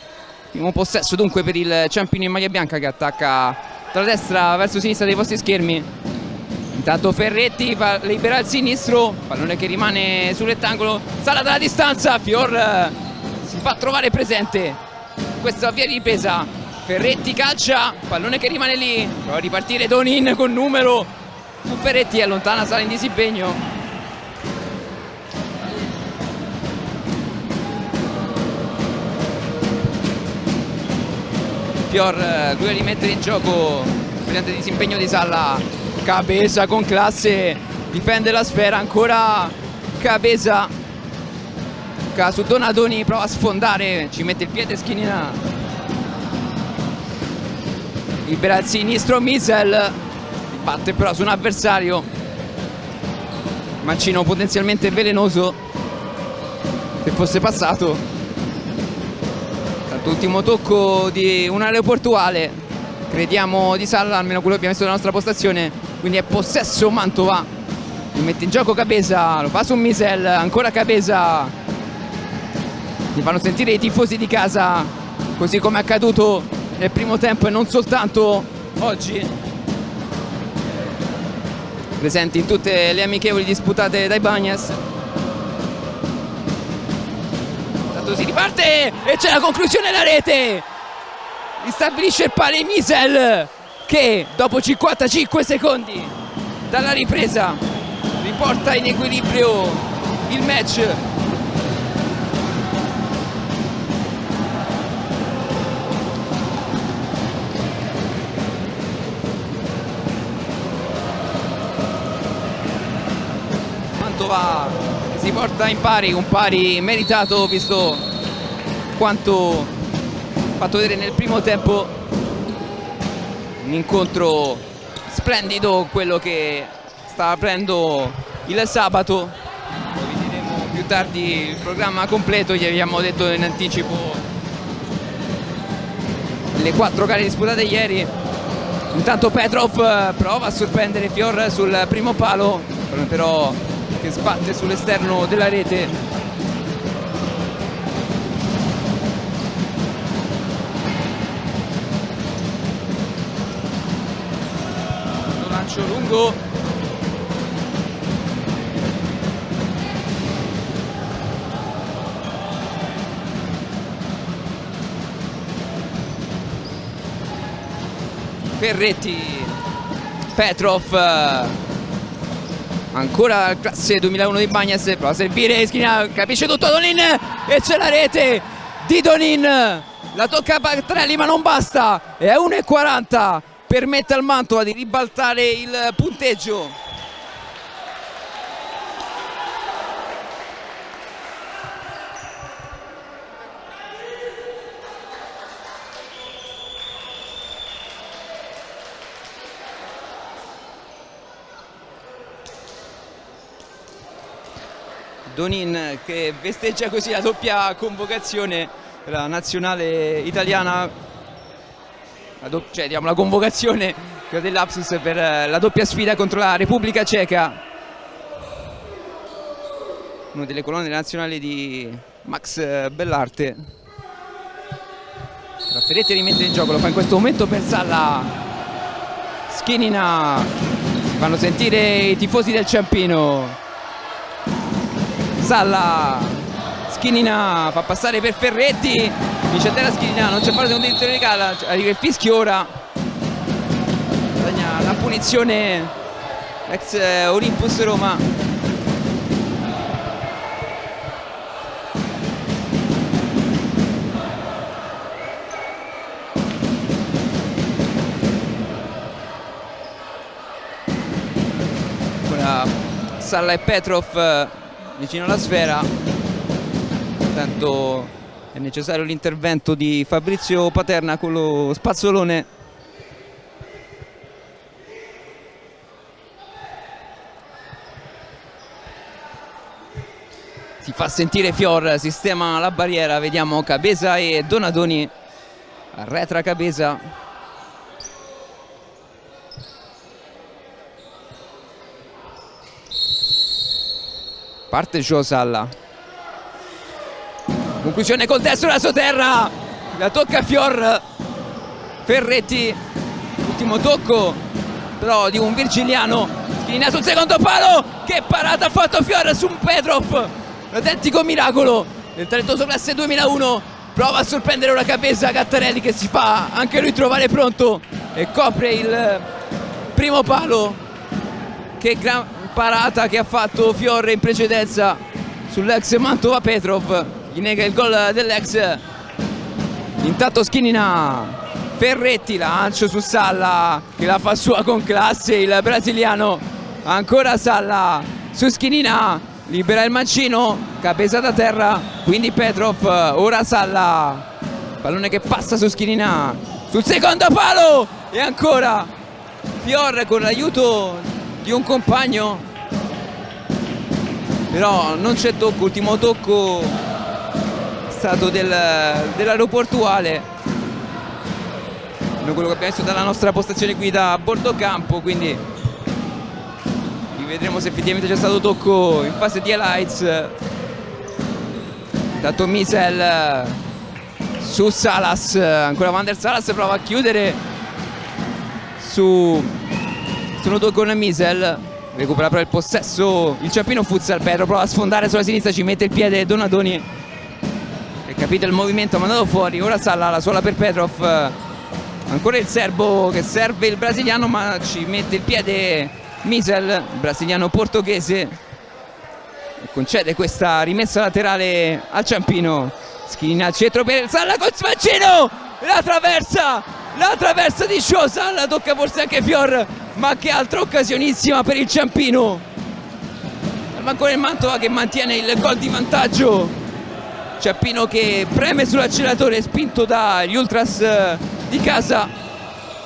Primo possesso dunque per il Ciampino in maglia bianca, che attacca dalla destra verso sinistra dei vostri schermi. Intanto Ferretti va libera al sinistro, pallone che rimane sul rettangolo, sala dalla distanza, Fior si fa trovare presente questa via di ripresa. Ferretti calcia, pallone che rimane lì, prova a ripartire Donin con numero su Ferretti, allontana, sala in disimpegno. Fior, lui a rimettere in gioco mediante disimpegno di Salla. Cabeza con classe, difende la sfera, ancora Cabeza. Su Donadoni prova a sfondare, ci mette il piede Schinina. Libera al sinistro Misel, batte però su un avversario. Mancino potenzialmente velenoso se fosse passato. Tanto ultimo tocco di un aeroportuale, crediamo, di Salla, almeno quello che abbiamo visto nella nostra postazione. Quindi è possesso Mantova, li mette in gioco Cabeza, lo fa su Misel, ancora Cabeza. Mi fanno sentire i tifosi di casa, così come è accaduto nel primo tempo e non soltanto oggi, presenti in tutte le amichevoli disputate dai Bagnes. Tanto si riparte e c'è la conclusione della rete, ristabilisce il pari Misel, che dopo 55 secondi dalla ripresa riporta in equilibrio il match. Mantova si porta in pari, un pari meritato visto quanto fatto vedere nel primo tempo. Un incontro splendido quello che sta aprendo il sabato. Vi diremo più tardi il programma completo, gli abbiamo detto in anticipo le 4 gare disputate ieri. Intanto Petrov prova a sorprendere Fior sul primo palo, però che sbatte sull'esterno della rete. Lancio lungo, Ferretti, Petrov, ancora classe 2001 di Bagnes, prova a servire, Schinina capisce tutto Donin e c'è la rete di Donin, la tocca a Gattarelli ma non basta, è 1,40, permette al Mantova di ribaltare il punteggio. Donin che festeggia così la doppia convocazione della nazionale italiana, cioè diciamo la convocazione dell'Apsus per la doppia sfida contro la Repubblica Ceca. Una delle colonne nazionali di Max Bellarte. Ferretti rimette in gioco, lo fa in questo momento per Salla. Schinina, si fanno sentire i tifosi del Ciampino. Salla, Schinina fa passare per Ferretti, dice a terra Schinina, non c'è fallo secondo il diritto di gala, arriva il fischio ora, guadagna la punizione ex Olympus Roma. Salla e Petrov vicino alla sfera, intanto è necessario l'intervento di Fabrizio Paterna con lo spazzolone. Si fa sentire Fior, sistema la barriera, vediamo Cabeza e Donadoni, arretra Cabeza. Parte Gio Salla, conclusione col destro la Soterra, la tocca Fior. Ferretti, ultimo tocco però di un virgiliano. Schinina sul secondo palo, che parata ha fatto Fior su un Petrov, un autentico miracolo del talentoso classe 2001. Prova a sorprendere ora Cabeza, Cattarelli che si fa anche lui trovare pronto e copre il primo palo. Che gran parata che ha fatto Fior in precedenza sull'ex Mantova Petrov, gli nega il gol dell'ex. Intanto Schinina, Ferretti, lancio su Salla che la fa sua con classe il brasiliano, ancora Salla su Schinina, libera il mancino, Cabeza da terra, quindi Petrov, ora Salla, pallone che passa su Schinina, sul secondo palo e ancora Fior con l'aiuto di un compagno, però non c'è tocco, ultimo tocco è stato dell'aeroportuale, quello che abbiamo visto dalla nostra postazione qui da bordo campo, quindi vedremo se effettivamente c'è stato tocco in fase di highlights. Intanto Misel su Salas, ancora Van der Salas prova a chiudere su sono con Misel, recupera però il possesso il Ciampino Futsal. Pedro prova a sfondare sulla sinistra, ci mette il piede Donadoni, e capito il movimento, ha mandato fuori. Ora Salla, la suola per Petrov, ancora il serbo che serve il brasiliano, ma ci mette il piede Misel, brasiliano portoghese, e concede questa rimessa laterale al Ciampino. Schinina al centro per Salla con Smancino, la traversa di Show. Salla tocca forse anche Fior, ma che altra occasionissima per il Ciampino. Ancora il Mantova che mantiene il gol di vantaggio. Ciampino che preme sull'acceleratore, spinto dagli ultras di casa.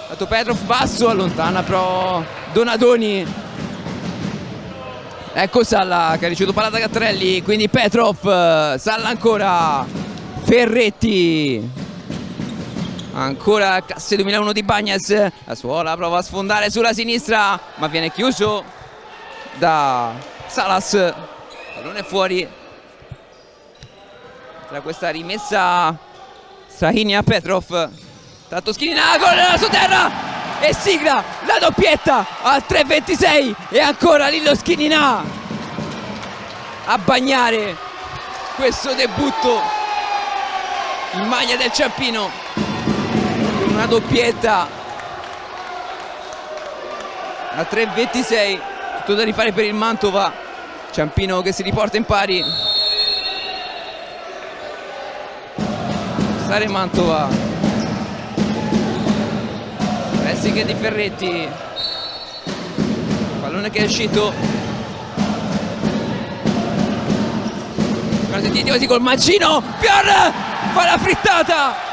Dato Petrov basso, allontana però Donadoni. Ecco Salla che ha ricevuto palla da Cattarelli, quindi Petrov, Salla ancora, Ferretti. Ancora classe 2001 di Bagnes, la suola prova a sfondare sulla sinistra, ma viene chiuso da Salas. Pallone fuori. Tra questa rimessa Strahini a Petrov. Tanto Schinina, gol nella sua terra e sigla la doppietta al 3:26 e ancora Lillo Schinina a bagnare questo debutto in maglia del Ciampino. Una doppietta a 3:26, tutto da rifare per il Mantova. Ciampino che si riporta in pari. Stare Mantova, pressing di Ferretti, pallone che è uscito. Sentiti col mancino, Fior fa la frittata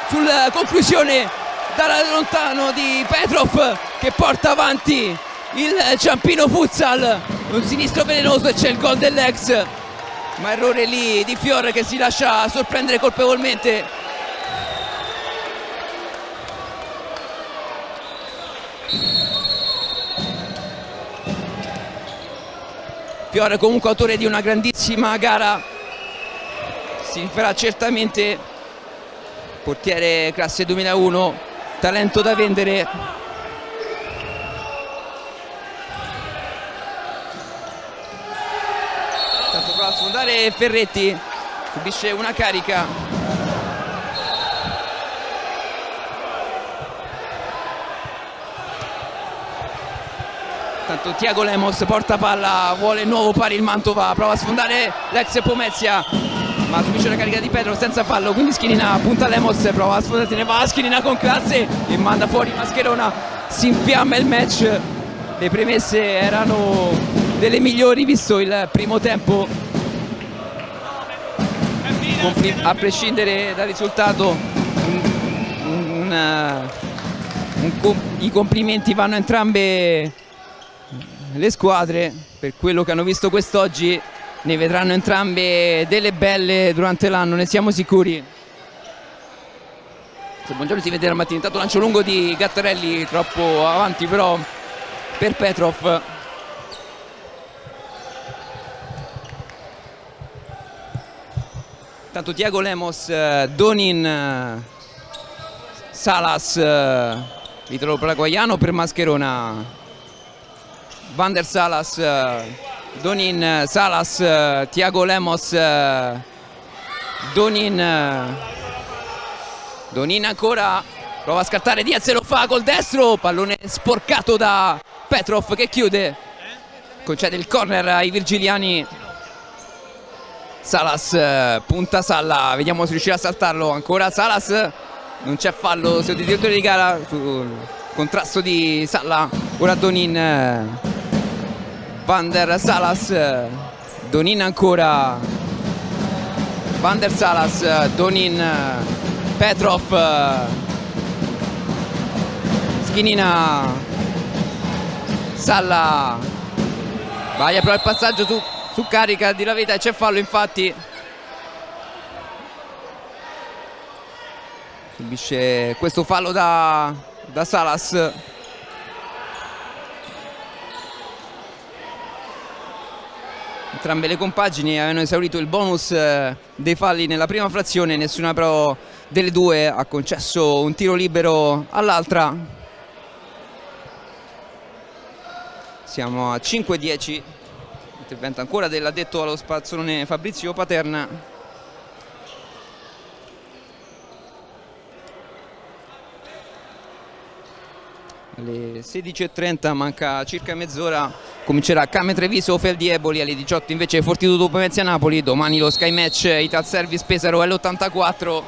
sulla conclusione da lontano di Petrov che porta avanti il Ciampino Futsal. Un sinistro velenoso e c'è il gol dell'ex, ma errore lì di Fior che si lascia sorprendere colpevolmente. Fior comunque autore di una grandissima gara, si farà certamente portiere classe 2001, talento da vendere. Tanto prova a sfondare Ferretti, subisce una carica. Tanto Tiago Lemos porta palla, vuole il nuovo pari il Mantova, prova a sfondare l'ex Pomezia, ma subisce una carica di Petrov senza fallo, quindi Schinina punta Lemos, prova a sfondare, ne va Schinina con classe e manda fuori Mascherona. Si infiamma il match, le premesse erano delle migliori visto il primo tempo, a prescindere dal risultato. I complimenti vanno a entrambe le squadre per quello che hanno visto quest'oggi, ne vedranno entrambe delle belle durante l'anno, ne siamo sicuri. Buongiorno, si vede la mattina, intanto lancio lungo di Gattarelli, troppo avanti però per Petrov. Tanto Tiago Lemos, Donin, Salas, l'italo paraguayano per Mascherona. Van der Salas, Donin, Salas, Tiago Lemos, Donin ancora, prova a scattare Diaz e lo fa col destro, pallone sporcato da Petrov che chiude, concede il corner ai virgiliani. Salas, punta Salla, vediamo se riuscirà a saltarlo, ancora Salas, non c'è fallo sul direttore di gara sul contrasto di Salla. Ora Donin, Van der Salas, Donin ancora, Van der Salas, Donin, Petrov, Schinina, Salla, vai però il passaggio su carica di la verità, c'è fallo infatti. Subisce questo fallo da Salas. Entrambe le compagini avevano esaurito il bonus dei falli nella prima frazione, nessuna però delle due ha concesso un tiro libero all'altra. Siamo a 5-10, intervento ancora dell'addetto allo spazzolone Fabrizio Paterna. Alle 16:30, manca circa mezz'ora, comincerà Came Treviso Feldi Eboli, alle 18 invece Fortitudo Pomezia Napoli. Domani lo Sky Match Ital Service Pesaro L84.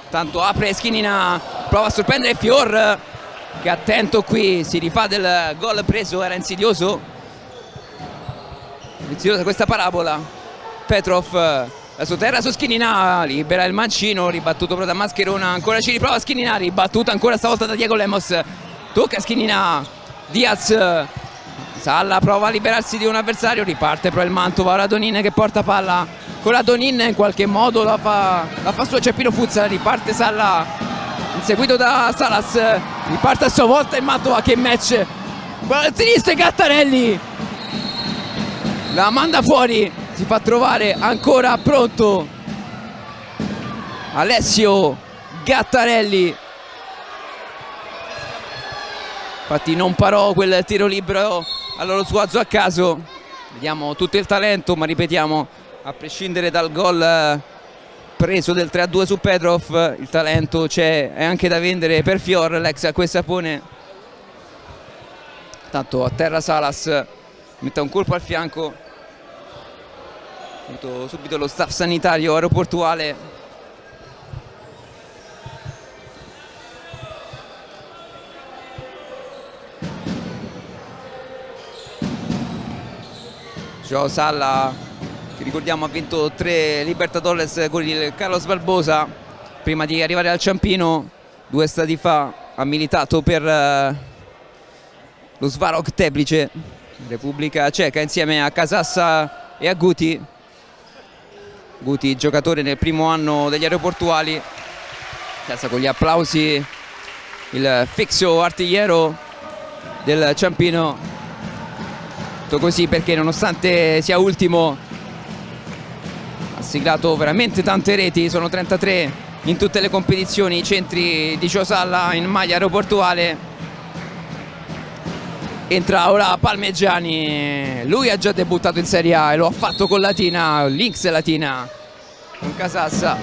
Tanto apre Schinina, prova a sorprendere Fior che attento qui, si rifà del gol preso, era insidiosa questa parabola. Petrov la sotterra su Schinina, libera il mancino, ribattuto però da Mascherona, ancora ci riprova Schinina, ribattuta ancora stavolta da Diego Lemos, tocca Schinina, Diaz, Salla prova a liberarsi di un avversario, riparte però il Mantova, ora Donin che porta palla, con la Donin in qualche modo la fa sua Ceppino Futsal, riparte Salla, inseguito da Salas, riparte a sua volta il Mantova, che match, a sinistra Gattarelli, la manda fuori. Si fa trovare ancora pronto Alessio Gattarelli. Infatti non parò quel tiro libero allora Suazo a caso. Vediamo tutto il talento, ma ripetiamo, a prescindere dal gol preso del 3-2 su Petrov, il talento c'è, è anche da vendere per Fior, l'ex Acquesapone. Tanto a terra Salas, mette un colpo al fianco. Subito lo staff sanitario aeroportuale. Joao Salla, che ricordiamo ha vinto 3 Libertadores con il Carlos Barbosa prima di arrivare al Ciampino. 2 estati fa ha militato per lo Svarog Teplice, Repubblica Ceca, insieme a Casassa e a Guti. Guti giocatore nel primo anno degli aeroportuali, piazza con gli applausi il fixo artigliero del Ciampino, tutto così perché nonostante sia ultimo ha siglato veramente tante reti, sono 33 in tutte le competizioni, i centri di Ciosalla in maglia aeroportuale. Entra ora Palmegiani, lui ha già debuttato in Serie A e lo ha fatto con Latina, Lynx Latina, con Casassa.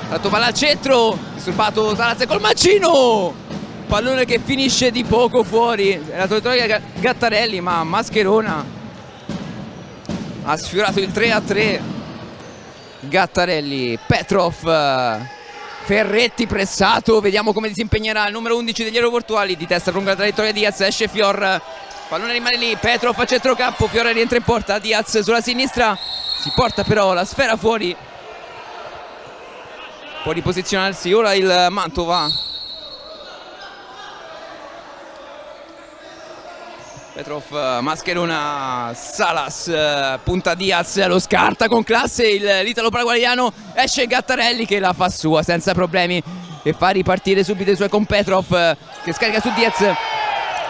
Tratto palla al centro, disturbato Salas col mancino, pallone che finisce di poco fuori, era traiettoria Gattarelli, ma Mascherona ha sfiorato il 3-3. Gattarelli, Petrov, Ferretti pressato, vediamo come disimpegnerà il numero 11 degli aeroportuali, di testa lunga la traiettoria Diaz, esce Fior, pallone rimane lì, Petrov a centrocampo, Fior rientra in porta, Diaz sulla sinistra, si porta però la sfera fuori, può riposizionarsi ora il Mantova. Petrov, Mascherona, Salas, punta Diaz, lo scarta con classe l'italo-paraguayano, esce Gattarelli che la fa sua senza problemi e fa ripartire subito i suoi con Petrov che scarica su Diaz,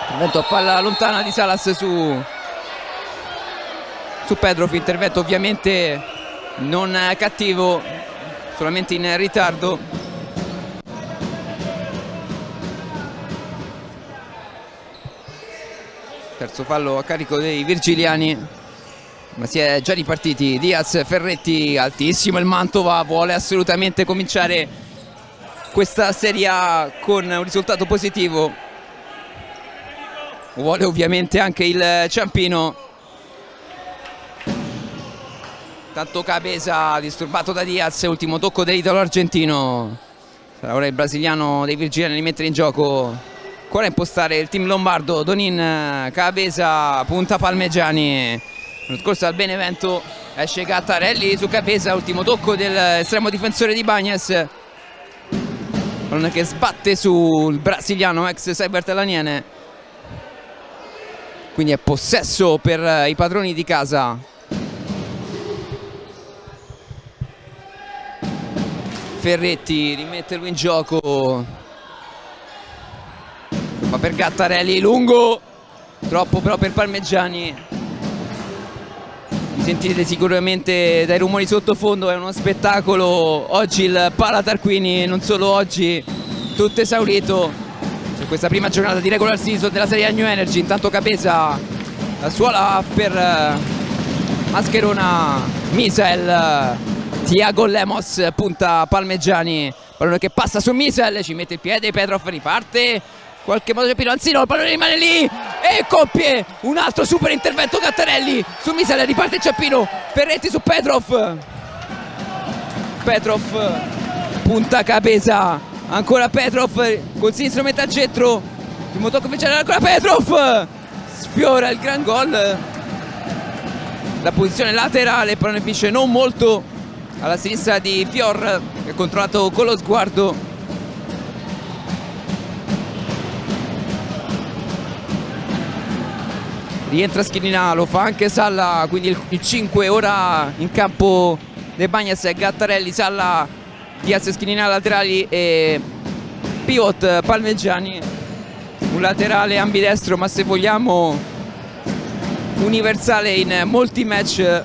intervento a palla lontana di Salas su Petrov, intervento ovviamente non cattivo, solamente in ritardo. Terzo fallo a carico dei virgiliani, ma si è già ripartiti. Diaz, Ferretti, altissimo il Mantova, vuole assolutamente cominciare questa Serie A con un risultato positivo, vuole ovviamente anche il Ciampino. Tanto Cabeza disturbato da Diaz, ultimo tocco dell'italo argentino, sarà ora il brasiliano dei virgiliani a rimettere in gioco. Ancora impostare il team lombardo, Donin, Cabeza, punta Palmegiani, l'anno scorso al Benevento, esce Gattarelli su Cabeza, ultimo tocco dell'estremo difensore di Bagnes, pallone che sbatte sul brasiliano ex cybertellaniene, quindi è possesso per i padroni di casa. Ferretti rimette lui in gioco, ma per Gattarelli, lungo, troppo però per Palmegiani. Mi sentirete sicuramente dai rumori sottofondo, è uno spettacolo oggi il Pala Tarquini, non solo oggi, tutto esaurito per questa prima giornata di regular season della Serie A New Energy. Intanto Cabeza, la suola per Mascherona, Misael, Thiago Lemos, punta Palmegiani, pallone che passa su Misael, ci mette il piede, Petrov riparte, qualche modo Ciampino, anzi no, il pallone rimane lì e compie un altro super intervento Gattarelli su Misael, riparte il Ciampino, Ferretti su Petrov, punta Cabeza, ancora Petrov col sinistro mette al centro, primo tocco invece ancora Petrov, sfiora il gran gol, la posizione laterale, il pallone finisce non molto alla sinistra di Fior che ha controllato con lo sguardo. Rientra Schinina, lo fa anche Salla, quindi il 5 ora in campo De Bagnas, Gattarelli, Salla, Diaz, Schinina laterali e pivot Palmegiani, un laterale ambidestro ma se vogliamo universale in molti match,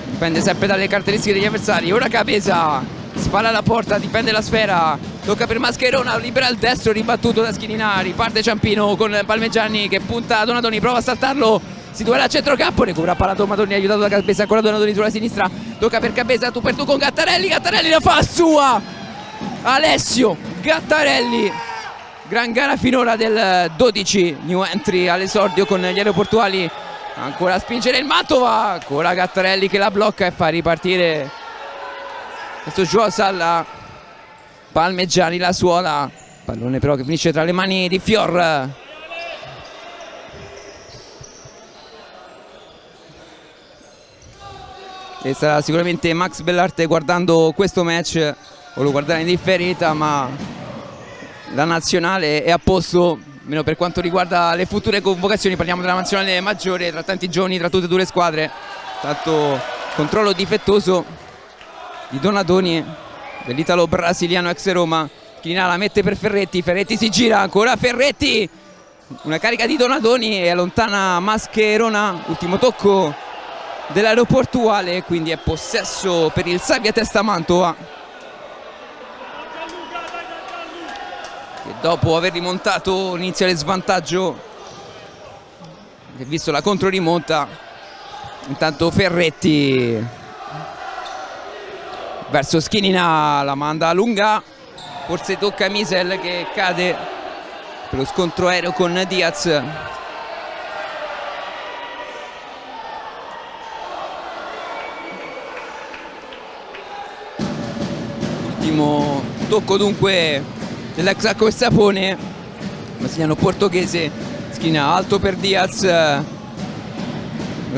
dipende sempre dalle caratteristiche degli avversari. Ora Cabeza spalla alla porta, difende la sfera, tocca per Mascherona, libera il destro, ribattuto da Schinina, riparte Ciampino con Palmegiani che punta Donadoni, prova a saltarlo, si duella a centrocampo, recupera palla Donadoni aiutato da Cabeza, ancora Donadoni sulla sinistra, tocca per Cabeza, tu per tu con Gattarelli, Gattarelli la fa sua, Alessio Gattarelli, gran gara finora del 12 new entry all'esordio con gli aeroportuali, ancora a spingere il Mantova, ancora Gattarelli che la blocca e fa ripartire questo Joao Salla. Palmegiani la suola, pallone però che finisce tra le mani di Fior. E sarà sicuramente Max Bellarte guardando questo match, o lo guarderà in differita, ma la nazionale è a posto, almeno per quanto riguarda le future convocazioni. Parliamo della nazionale maggiore, tra tanti giovani, tra tutte e due le squadre. Tanto controllo difettoso di Donadoni, dell'italo brasiliano ex Roma. Schinina la mette per Ferretti, Ferretti si gira, ancora Ferretti, una carica di Donadoni e allontana Mascherona, ultimo tocco dell'aeroportuale, quindi è possesso per il Sabia Testa Mantova. che dopo aver rimontato l'iniziale svantaggio, visto la controrimonta, intanto Ferretti verso Schinina, la manda lunga, forse tocca Misel che cade per lo scontro aereo con Diaz. Ultimo tocco dunque dell'ex Acqua e Sapone, ma segnano portoghese. Schinina alto per Diaz, la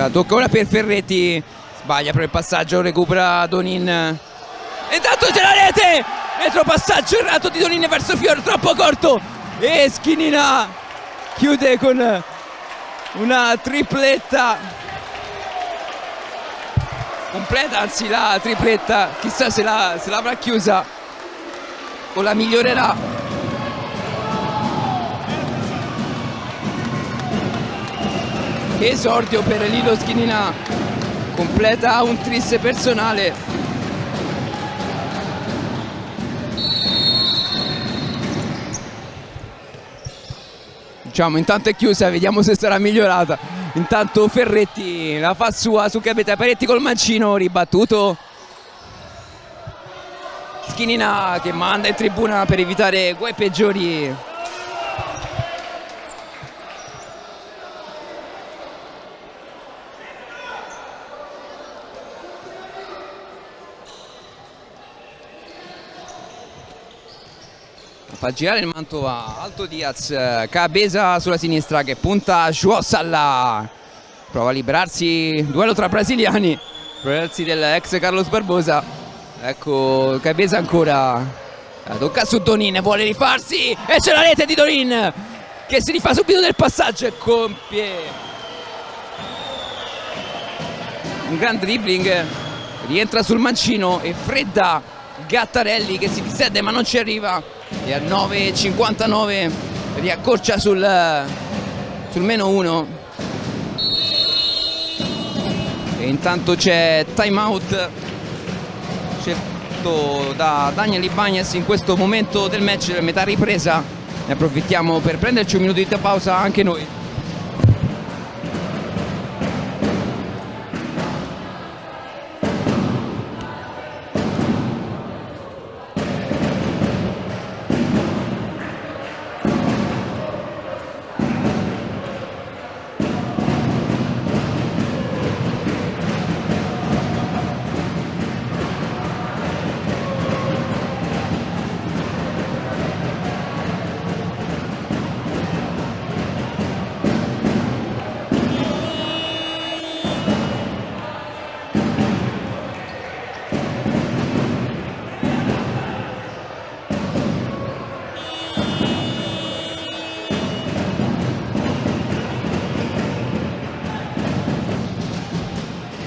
tocca ora per Ferretti, sbaglia per il passaggio, recupera Donin, e intanto c'è la rete, retropassaggio errato di Donin verso Fior, troppo corto, e Schinina chiude con una tripletta completa, anzi la tripletta chissà se l'avrà chiusa o la migliorerà. Esordio per Lilo Schinina, completa un tris personale. Diciamo intanto è chiusa, vediamo se sarà migliorata. Intanto Ferretti la fa sua su Gabetta, Peretti col mancino, ribattuto. Schinina che manda in tribuna per evitare guai peggiori. Fa girare il Mantova, alto Diaz, Cabeza sulla sinistra che punta Juosalla, prova a liberarsi, duello tra brasiliani, liberarsi dell'ex Carlos Barbosa. Ecco Cabeza ancora, la tocca su Donin, vuole rifarsi e c'è la rete di Donin che si rifà subito del passaggio e compie un gran dribbling, rientra sul mancino e fredda Gattarelli che si dissede ma non ci arriva, e a 9,59 riaccorcia sul -1. E intanto c'è time out scelto da Daniel Ibañez in questo momento del match, metà ripresa. Ne approfittiamo per prenderci un minuto di pausa anche noi.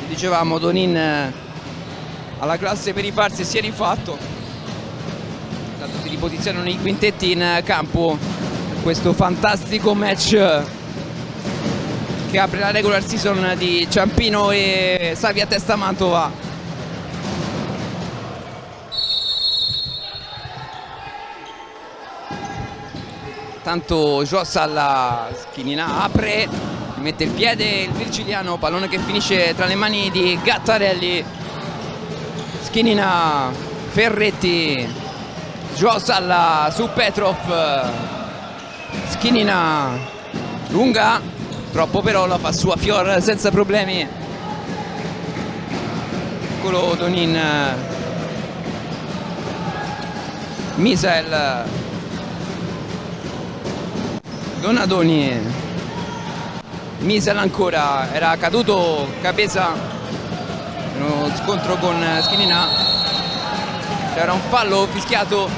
Dicevamo, Donin alla classe per rifarsi, si è rifatto, intanto si riposizionano i quintetti in campo. Questo fantastico match che apre la regular season di Ciampino e Savia Testa Mantova. Tanto Juosalla, Schinina apre, mette il piede il virgiliano, pallone che finisce tra le mani di Gattarelli. Schinina, Ferretti, Juosalla su Petrov, Schinina lunga, troppo però la fa sua Fior senza problemi. Eccolo Donin, Misel, Donadoni, Misel ancora, era caduto Cabeza, uno scontro con Schinina, c'era un fallo fischiato,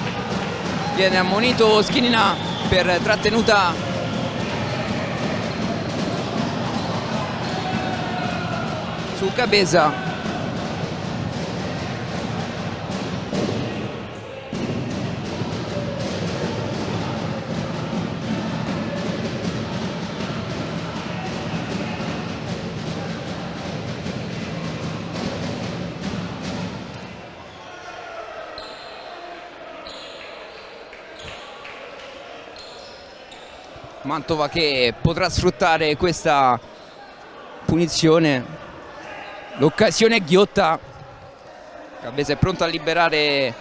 viene ammonito Schinina per trattenuta su Cabeza. Mantova che potrà sfruttare questa punizione. L'occasione è ghiotta. Cabeza è pronto a liberare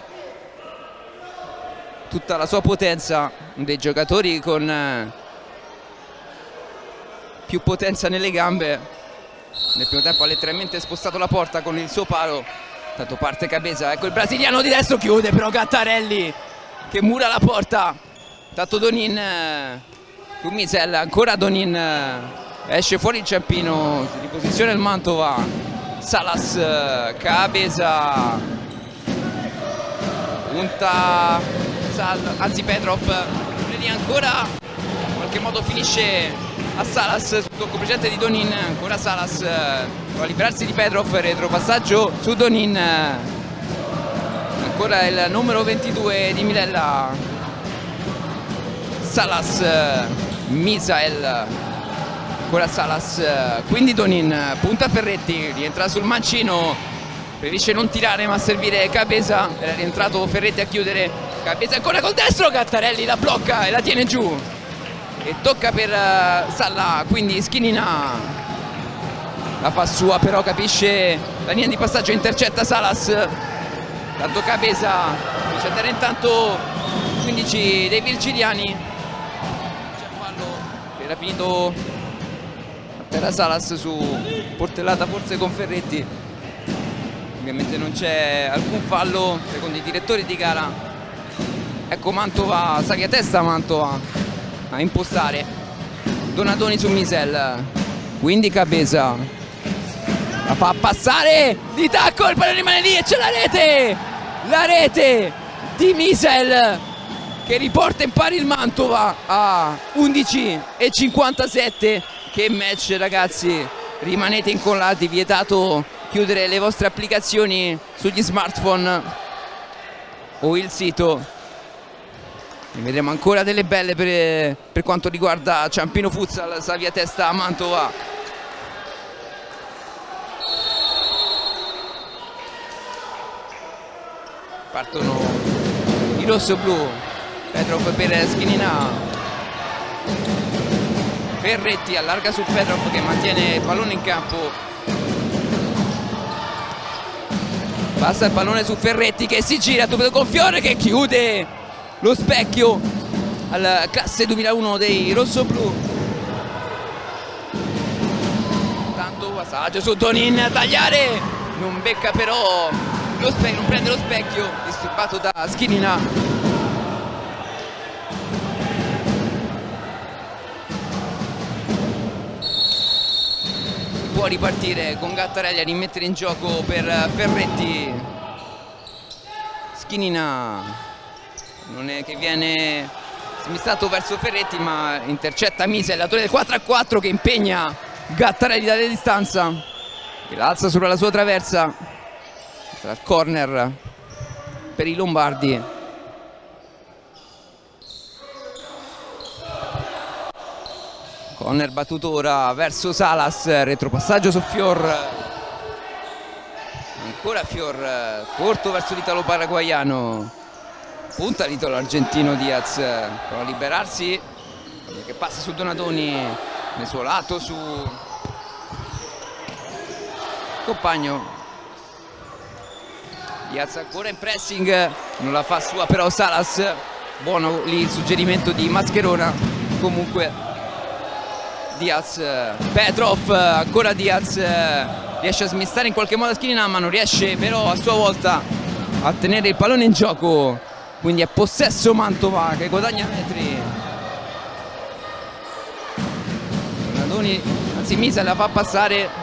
tutta la sua potenza, uno dei giocatori con più potenza nelle gambe. Nel primo tempo ha letteralmente spostato la porta con il suo palo. Tanto parte Cabeza, ecco il brasiliano di destro, chiude però Gattarelli che mura la porta. Tanto Donin su Misel, ancora Donin, esce fuori il Ciampino, si riposiziona il Mantova. Salas, Cabeza, punta anzi Petrov, lì ancora in qualche modo finisce a Salas sul tocco precedente di Donin. Ancora Salas va a liberarsi di Petrov, retropassaggio su Donin, ancora il numero 22 di Milella. Salas, Misael, ancora Salas, quindi Donin, punta Ferretti, rientra sul mancino, preferisce non tirare ma servire Cabeza, era rientrato Ferretti a chiudere. Cabeza ancora col destro, Gattarelli la blocca e la tiene giù e tocca per Salla, quindi Schinina la fa sua, però capisce la linea di passaggio, intercetta Salas. Tanto Cabeza c'è terra intanto 15 dei virgiliani. C'è il fallo che era finito a terra Salas su portellata forse con Ferretti. Ovviamente non c'è alcun fallo secondo i direttori di gara. Ecco Mantova, sa che testa Mantova a impostare. Donadoni su Misel, quindi Cabeza la fa passare di tacco, il pallone rimane lì e c'è la rete di Misel che riporta in pari il Mantova a 11:57. Che match ragazzi, rimanete incollati, vietato chiudere le vostre applicazioni sugli smartphone o il sito. Ne vedremo ancora delle belle per quanto riguarda Ciampino Futsal, sa via testa Mantova. Partono i rosso-blu, Petrov per Schinina, Ferretti allarga su Petrov che mantiene il pallone in campo, passa il pallone su Ferretti che si gira dubito con Fiore che chiude lo specchio al classe 2001 dei rossoblu. Tanto passaggio su Donin a tagliare, non becca però lo specchio, non prende lo specchio, disturbato da Schinina. Può ripartire con Gattarelli a rimettere in gioco per Ferretti. Schinina non è che viene smistato verso Ferretti ma intercetta Misel, l'autore del 4-4 che impegna Gattarelli dalle distanza, che l'alza sulla sua traversa. Sarà il corner per i lombardi. Corner battuto ora verso Salas, retropassaggio su Fior, ancora Fior, corto verso l'italo paraguayano, punta l'italo argentino Diaz, prova a liberarsi, che passa su Donadoni nel suo lato, su compagno. Diaz ancora in pressing, non la fa sua però Salas, buono lì il suggerimento di Mascherona. Comunque Diaz, Petrov, ancora Diaz, riesce a smistare in qualche modo Schinina ma non riesce però a sua volta a tenere il pallone in gioco, quindi è possesso Mantova che guadagna metri. Donadoni, anzi Misa la fa passare.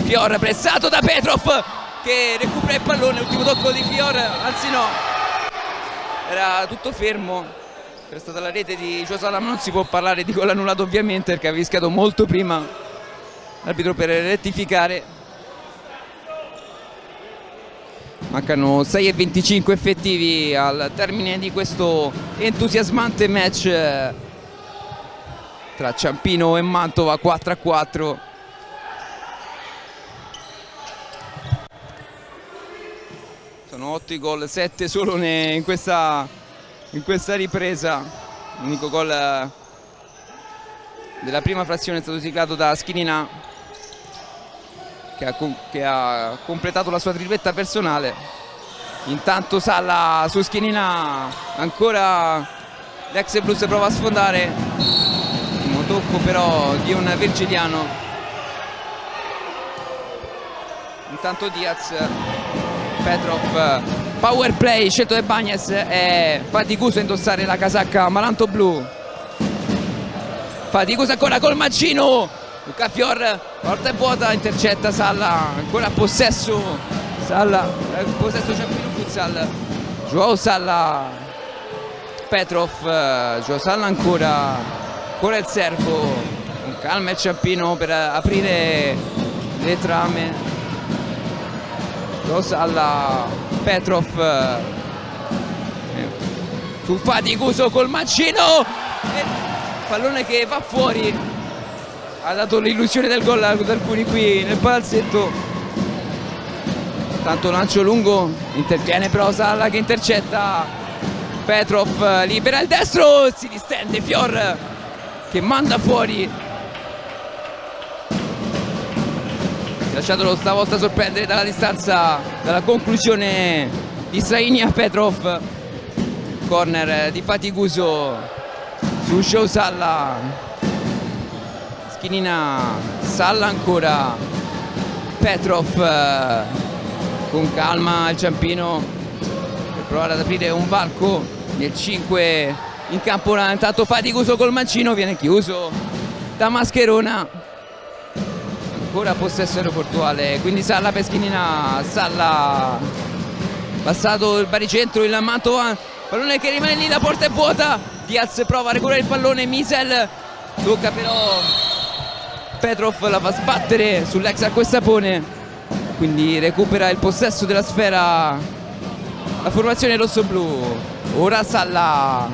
Fior pressato da Petrov che recupera il pallone, ultimo tocco di Fior, anzi no, era tutto fermo, era stata la rete di Giosala, ma non si può parlare di gol annullato ovviamente perché ha fischiato molto prima l'arbitro per rettificare. Mancano 6:25 effettivi al termine di questo entusiasmante match tra Ciampino e Mantova, 4-4. Sono 8 i gol, 7 solo in questa in questa ripresa. L'unico gol della prima frazione è stato siglato da Schininà, che ha completato la sua tripletta personale. Intanto Salla su Schininà, ancora l'ex blues prova a sfondare, primo tocco però di un virgiliano. Intanto Diaz, Petrov, power play scelto da Bagnes, è faticoso a indossare la casacca malanto blu, faticoso ancora col mancino. Luca Fior, porta è vuota, intercetta Salla, ancora possesso Salla, possesso Ciampino Futsal. Joao Salla, Petrov, Joao Salla ancora il servo, con calma il Ciampino per aprire le trame. Joao Salla, Petrov, su faticoso col mancino, pallone che va fuori. Ha dato l'illusione del gol ad alcuni qui nel palazzetto. Tanto lancio lungo, interviene però Salla che intercetta. Petrov libera il destro, si distende Fior che manda fuori. Si è lasciato stavolta sorprendere dalla distanza, dalla conclusione di Strainia. Petrov, corner di Faticuso su Joao Salla. Schininà, Salla ancora, Petrov, con calma il Ciampino per provare ad aprire un varco nel 5 in campo. Intanto Faticoso col mancino, viene chiuso da Mascherona, ancora possesso aeroportuale, quindi Salla per Schininà. Salla passato il baricentro, il Mantovan, pallone che rimane lì, la porta è vuota. Diaz prova a recuperare il pallone, Misel tocca però Petrov, la fa sbattere sull'ex acquestapone, quindi recupera il possesso della sfera la formazione rossoblu. Ora Salla,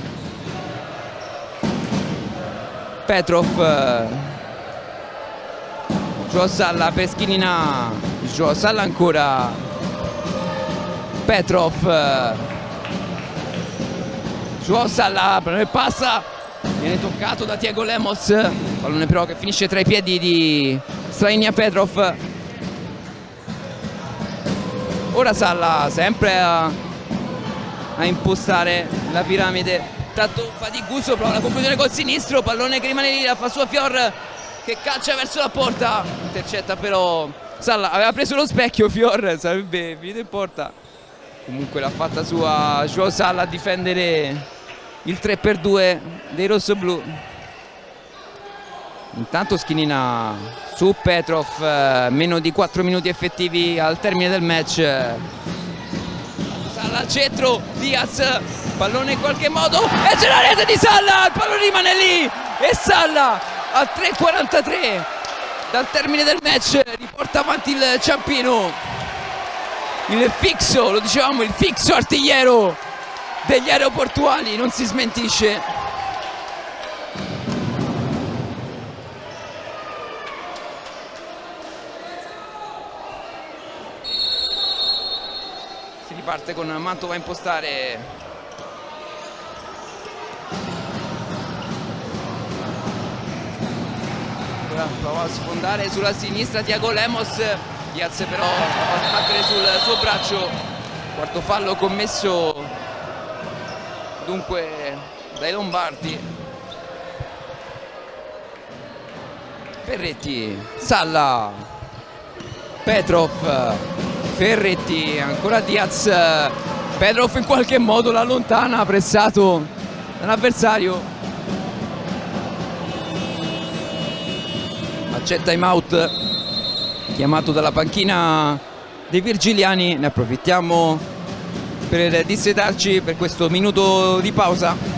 Petrov, Joao Salla per Schininà, Joao Salla ancora, Petrov, Joao Salla, passa, viene toccato da Thiago Lemos, pallone però che finisce tra i piedi di Strainia. Petrov, ora Salla sempre a impostare la piramide. Tanto Faticuso prova la conclusione col sinistro, pallone che rimane lì, la fa sua Fior che calcia verso la porta, intercetta però Salla, aveva preso lo specchio Fior, sarebbe finito in porta. Comunque l'ha fatta sua Joao Salla a difendere il 3x2 dei rossoblu. Intanto Schininà su Petrov, meno di 4 minuti effettivi al termine del match. Salla al centro, Diaz, pallone in qualche modo e c'è la rete di Salla, il pallone rimane lì e Salla al 3:43 dal termine del match riporta avanti il Ciampino, il fixo, lo dicevamo, il fixo artigliero degli aeroportuali non si smentisce. Si riparte con Mantova a impostare. Ora prova a sfondare sulla sinistra Thiago Lemos, Diaz però va a sbattere sul suo braccio. Quarto fallo commesso dunque dai lombardi. Ferretti, Salla, Petrov, Ferretti, ancora Diaz. Petrov in qualche modo la allontana, pressato dall'avversario. Ma c'è time out chiamato dalla panchina dei virgiliani, ne approfittiamo per dissetarci per questo minuto di pausa.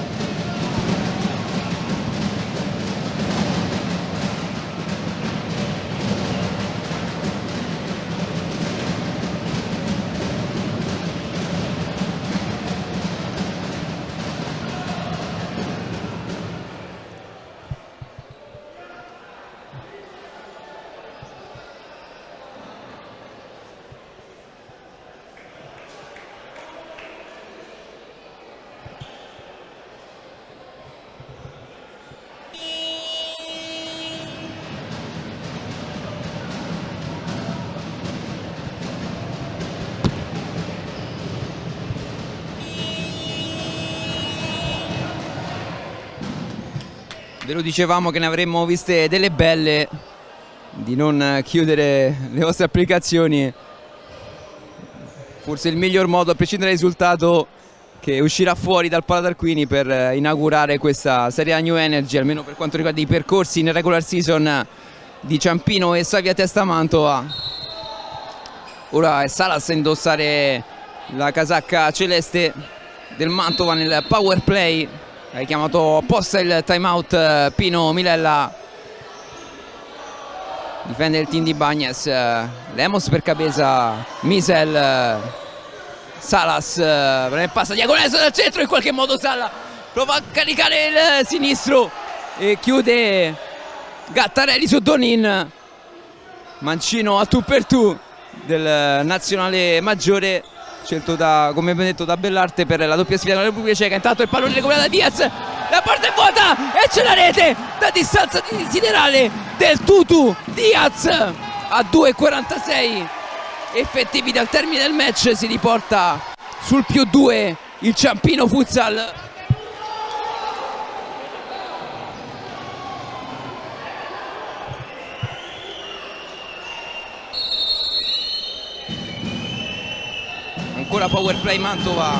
Ve lo dicevamo che ne avremmo viste delle belle, di non chiudere le vostre applicazioni. Forse il miglior modo, a prescindere dal risultato, che uscirà fuori dal Pala Tarquini per inaugurare questa Serie A New Energy, almeno per quanto riguarda i percorsi in regular season di Ciampino e Savia Testa Mantova. Ora è Salas a indossare la casacca celeste del Mantova nel power play. Hai chiamato apposta il timeout Pino Milella. Difende il team di Bagnes. Lemos per Cabeza. Misel. Salas passa diagonale dal centro, in qualche modo Salla prova a caricare il sinistro e chiude Gattarelli su Donin. Mancino a tu per tu del nazionale maggiore, scelto da, come abbiamo detto, da Bellarte per la doppia sfida con la Repubblica Ceca. Intanto il pallone recuperato da Diaz, la porta è vuota e c'è la rete da distanza siderale del Tutu. Diaz a 2,46 effettivi dal termine del match, si riporta sul +2 il Ciampino Futsal. Ancora power play Mantova.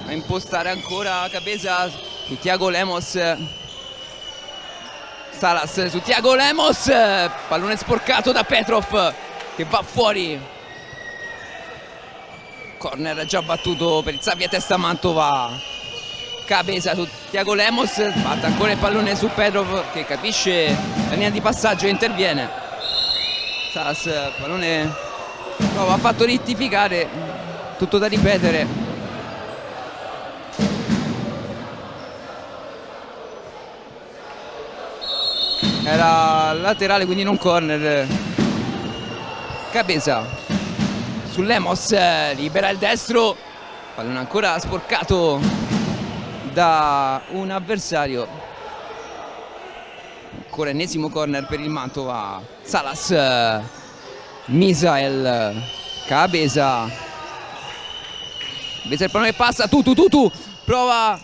A impostare ancora Cabeza su Thiago Lemos. Salas su Thiago Lemos, pallone sporcato da Petrov che va fuori. Corner già battuto per il Savia Testa Mantova. Cabeza su Thiago Lemos, batte ancora il pallone su Petrov che capisce la linea di passaggio e interviene. Salas, pallone no, ha fatto rettificare, tutto da ripetere. Era laterale, quindi non corner. Cabeza su Lemos, libera il destro, pallone ancora sporcato da un avversario. Ancora ennesimo corner per il Mantova. Salas, Misael, Cabeza. Cabeza il pallone che passa, Tutu prova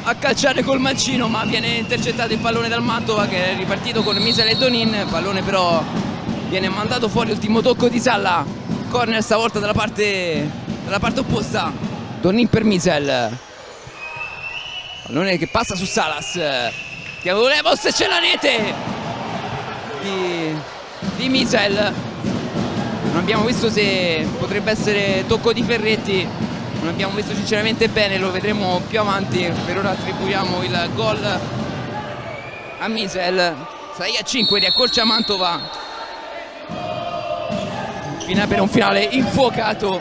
a calciare col mancino ma viene intercettato il pallone dal Mantova che è ripartito con Misel e Donin. Il pallone però viene mandato fuori, ultimo tocco di Salla. Corner stavolta dalla parte opposta. Donin per Misel, pallone che passa su Salas. Thiago Lemos e c'è la rete di Misel. Non abbiamo visto se potrebbe essere tocco di Ferretti, non abbiamo visto sinceramente bene, lo vedremo più avanti. Per ora attribuiamo il gol a Misel. 6-5, riaccorcia Mantova per un finale infuocato.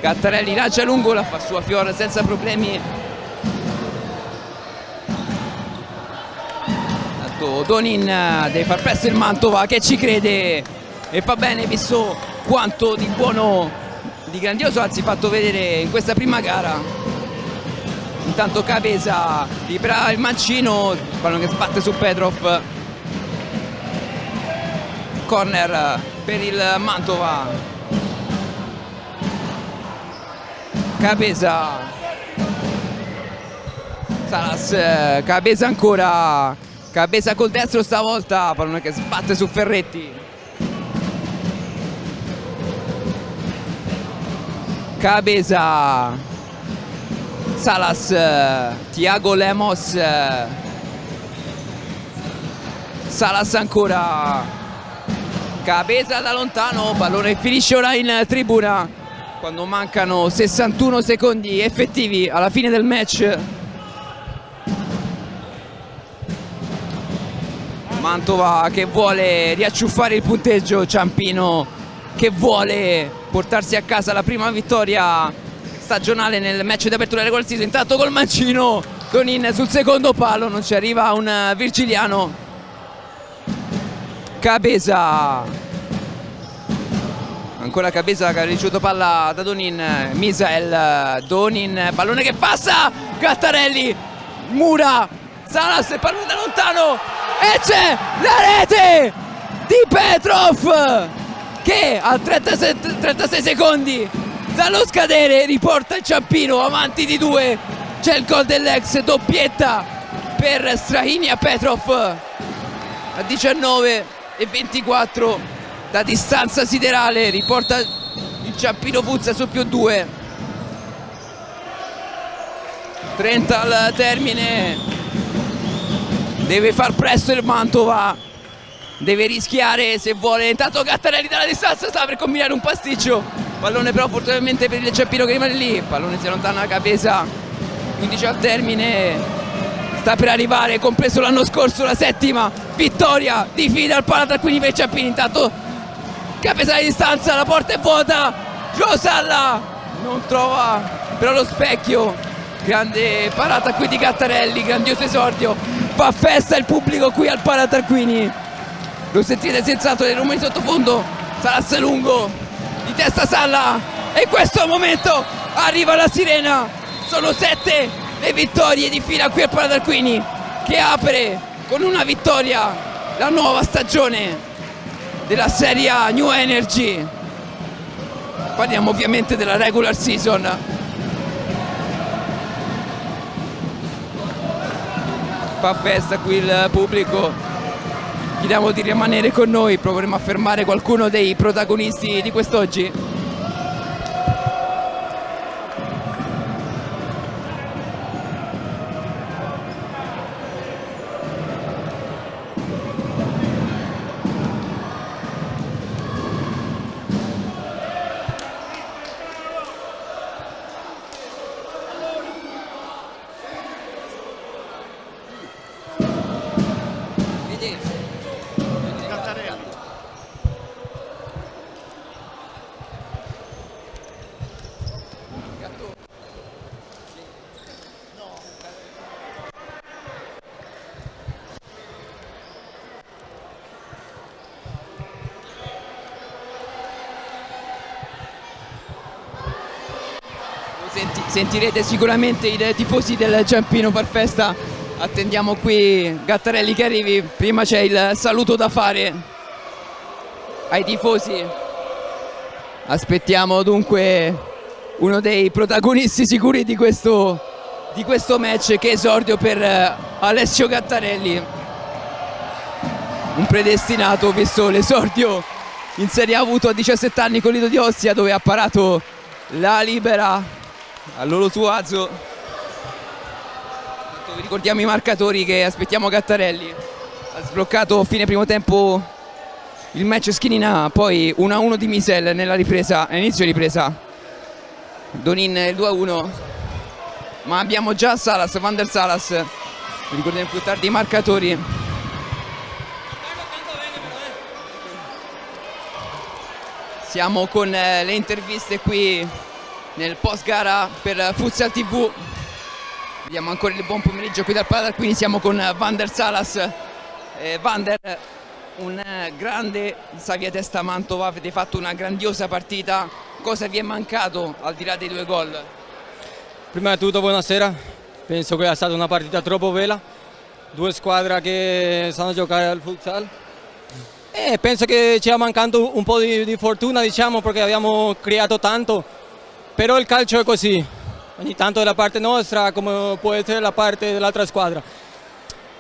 Gattarelli lancia lungo, la fa sua Fior senza problemi. Tanto Donin deve far presto il Mantova che ci crede e fa bene, visto quanto di buono, di grandioso anzi fatto vedere in questa prima gara. Intanto Cabeza libera il mancino, il pallone che sbatte su Petrov. Corner per il Mantova. Cabeza, Salas, Cabeza ancora, Cabeza col destro stavolta, pallone che sbatte su Ferretti. Cabeza, Salas, Thiago Lemos, Salas ancora, Cabeza da lontano, pallone finisce ora in tribuna quando mancano 61 secondi effettivi alla fine del match. Mantova che vuole riacciuffare il punteggio, Ciampino che vuole portarsi a casa la prima vittoria stagionale nel match di apertura regular season. Intanto col mancino Donin sul secondo palo, non ci arriva un virgiliano. Cabeza, ancora Cabeza che ha ricevuto palla da Donin. Misael, Donin, pallone che passa, Gattarelli, Mura, Salas, pallone da lontano e c'è la rete di Petrov che a 36 secondi dallo scadere, riporta il Ciampino avanti di 2. C'è il gol dell'ex, doppietta per Strahinja Petrov a 19:24 da distanza siderale, riporta il Ciampino Futsal su +2. 30 al termine, deve far presto il Mantova, deve rischiare se vuole. Intanto Gattarelli dalla distanza sta per combinare un pasticcio, pallone però fortunatamente per il Ciampino che rimane lì, pallone si allontana la Capesa. 15 al termine, sta per arrivare, compreso l'anno scorso, la 7ª vittoria di fila al Palatarquini per il Ciampino. Intanto Capesa di distanza, la porta è vuota, Gio Salla non trova però lo specchio, grande parata qui di Gattarelli, grandioso esordio, fa festa il pubblico qui al Palatarquini, lo sentite senz'altro nei rumori sottofondo. Salas lungo, di testa Salla, e in questo momento arriva la sirena, sono 7 le vittorie di fila qui al Palatarquini, che apre con una vittoria la nuova stagione della Serie A New Energy. Parliamo ovviamente della regular season. Fa festa qui il pubblico, chiediamo di rimanere con noi, proveremo a fermare qualcuno dei protagonisti di quest'oggi. Sentirete sicuramente i tifosi del Ciampino far festa. Attendiamo qui Gattarelli che arrivi. Prima c'è il saluto da fare ai tifosi. Aspettiamo dunque uno dei protagonisti sicuri di questo match, che esordio per Alessio Gattarelli, un predestinato visto l'esordio in Serie A avuto a 17 anni con Lido di Ostia, dove ha parato la libera all'Olo Suazo. Vi ricordiamo i marcatori, che aspettiamo Gattarelli. Ha sbloccato fine primo tempo il match Schinina, poi 1-1 di Misel nella ripresa, all'inizio ripresa. Donin il 2-1, ma abbiamo già Salas, Van der Salas. Vi ricordiamo più tardi i marcatori. Siamo con le interviste qui nel post gara per Futsal TV. Vediamo ancora il buon pomeriggio qui dal Palatarquini. Siamo con Van der Salas. Van der, un grande Xavier Testa Mantova, avete fatto una grandiosa partita. Cosa vi è mancato al di là dei 2 gol? Prima di tutto buonasera, penso che sia stata una partita troppo bella, 2 squadre che sanno giocare al futsal. E penso che ci è mancato un po' di fortuna, diciamo, perché abbiamo creato tanto, però il calcio è così, ogni tanto è la parte nostra come può essere la parte dell'altra squadra.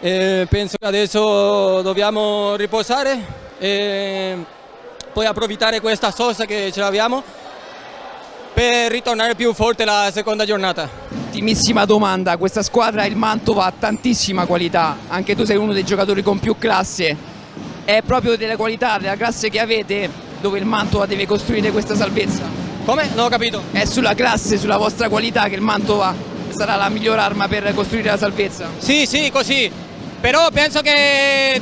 Penso che adesso dobbiamo riposare e poi approfittare questa sosta che ce l'abbiamo per ritornare più forte la seconda giornata. Ultimissima domanda, questa squadra, il Mantova, ha tantissima qualità, anche tu sei uno dei giocatori con più classe. È proprio della qualità, della classe che avete, dove il Mantova deve costruire questa salvezza? Come? Non ho capito. È sulla classe, sulla vostra qualità che il Mantova sarà la miglior arma per costruire la salvezza? Sì, così. Però penso che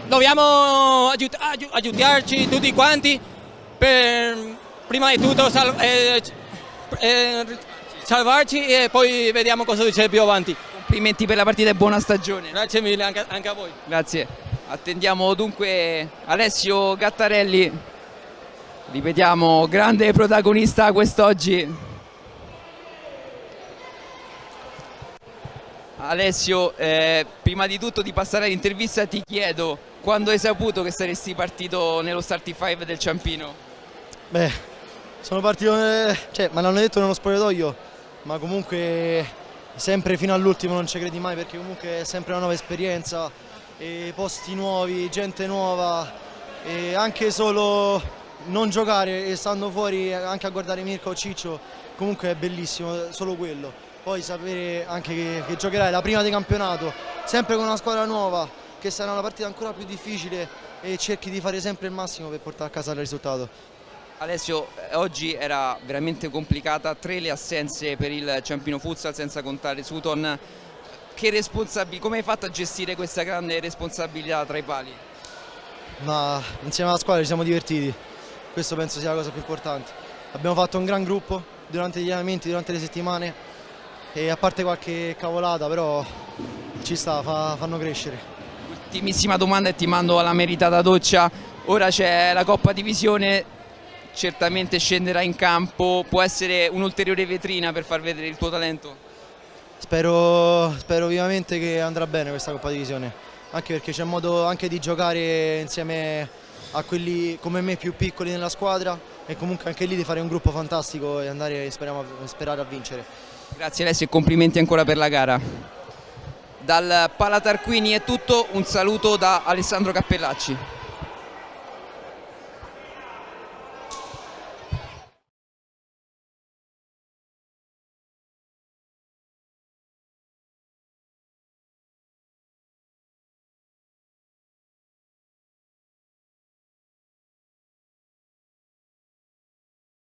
dobbiamo aiutarci tutti quanti per prima di tutto salvarci e poi vediamo cosa succede più avanti. Complimenti per la partita e buona stagione. Grazie mille anche a voi. Grazie. Attendiamo dunque Alessio Gattarelli, ripetiamo, grande protagonista quest'oggi. Alessio, prima di tutto di passare all'intervista ti chiedo, quando hai saputo che saresti partito nello starting 5 del Ciampino? Sono partito, cioè, me l'hanno detto nello spogliatoio, ma comunque sempre fino all'ultimo non ci credi mai, perché comunque è sempre una nuova esperienza, e posti nuovi, gente nuova, e anche solo non giocare e stando fuori anche a guardare Mirko o Ciccio, comunque è bellissimo, solo quello. Poi sapere anche che giocherai la prima di campionato, sempre con una squadra nuova, che sarà una partita ancora più difficile, e cerchi di fare sempre il massimo per portare a casa il risultato. Alessio, oggi era veramente complicata, 3 le assenze per il Ciampino Futsal senza contare Sutton. Come hai fatto a gestire questa grande responsabilità tra i pali? Ma insieme alla squadra ci siamo divertiti, questo penso sia la cosa più importante. Abbiamo fatto un gran gruppo durante gli allenamenti, durante le settimane, e a parte qualche cavolata, però ci sta, fanno crescere. Ultimissima domanda e ti mando alla meritata doccia. Ora c'è la Coppa Divisione, certamente scenderà in campo, può essere un'ulteriore vetrina per far vedere il tuo talento? Spero vivamente che andrà bene questa Coppa Divisione, anche perché c'è modo anche di giocare insieme a quelli come me più piccoli nella squadra, e comunque anche lì di fare un gruppo fantastico e andare, sperare a vincere. Grazie Alessio e complimenti ancora per la gara. Dal Pala Tarquini è tutto, un saluto da Alessandro Cappellacci.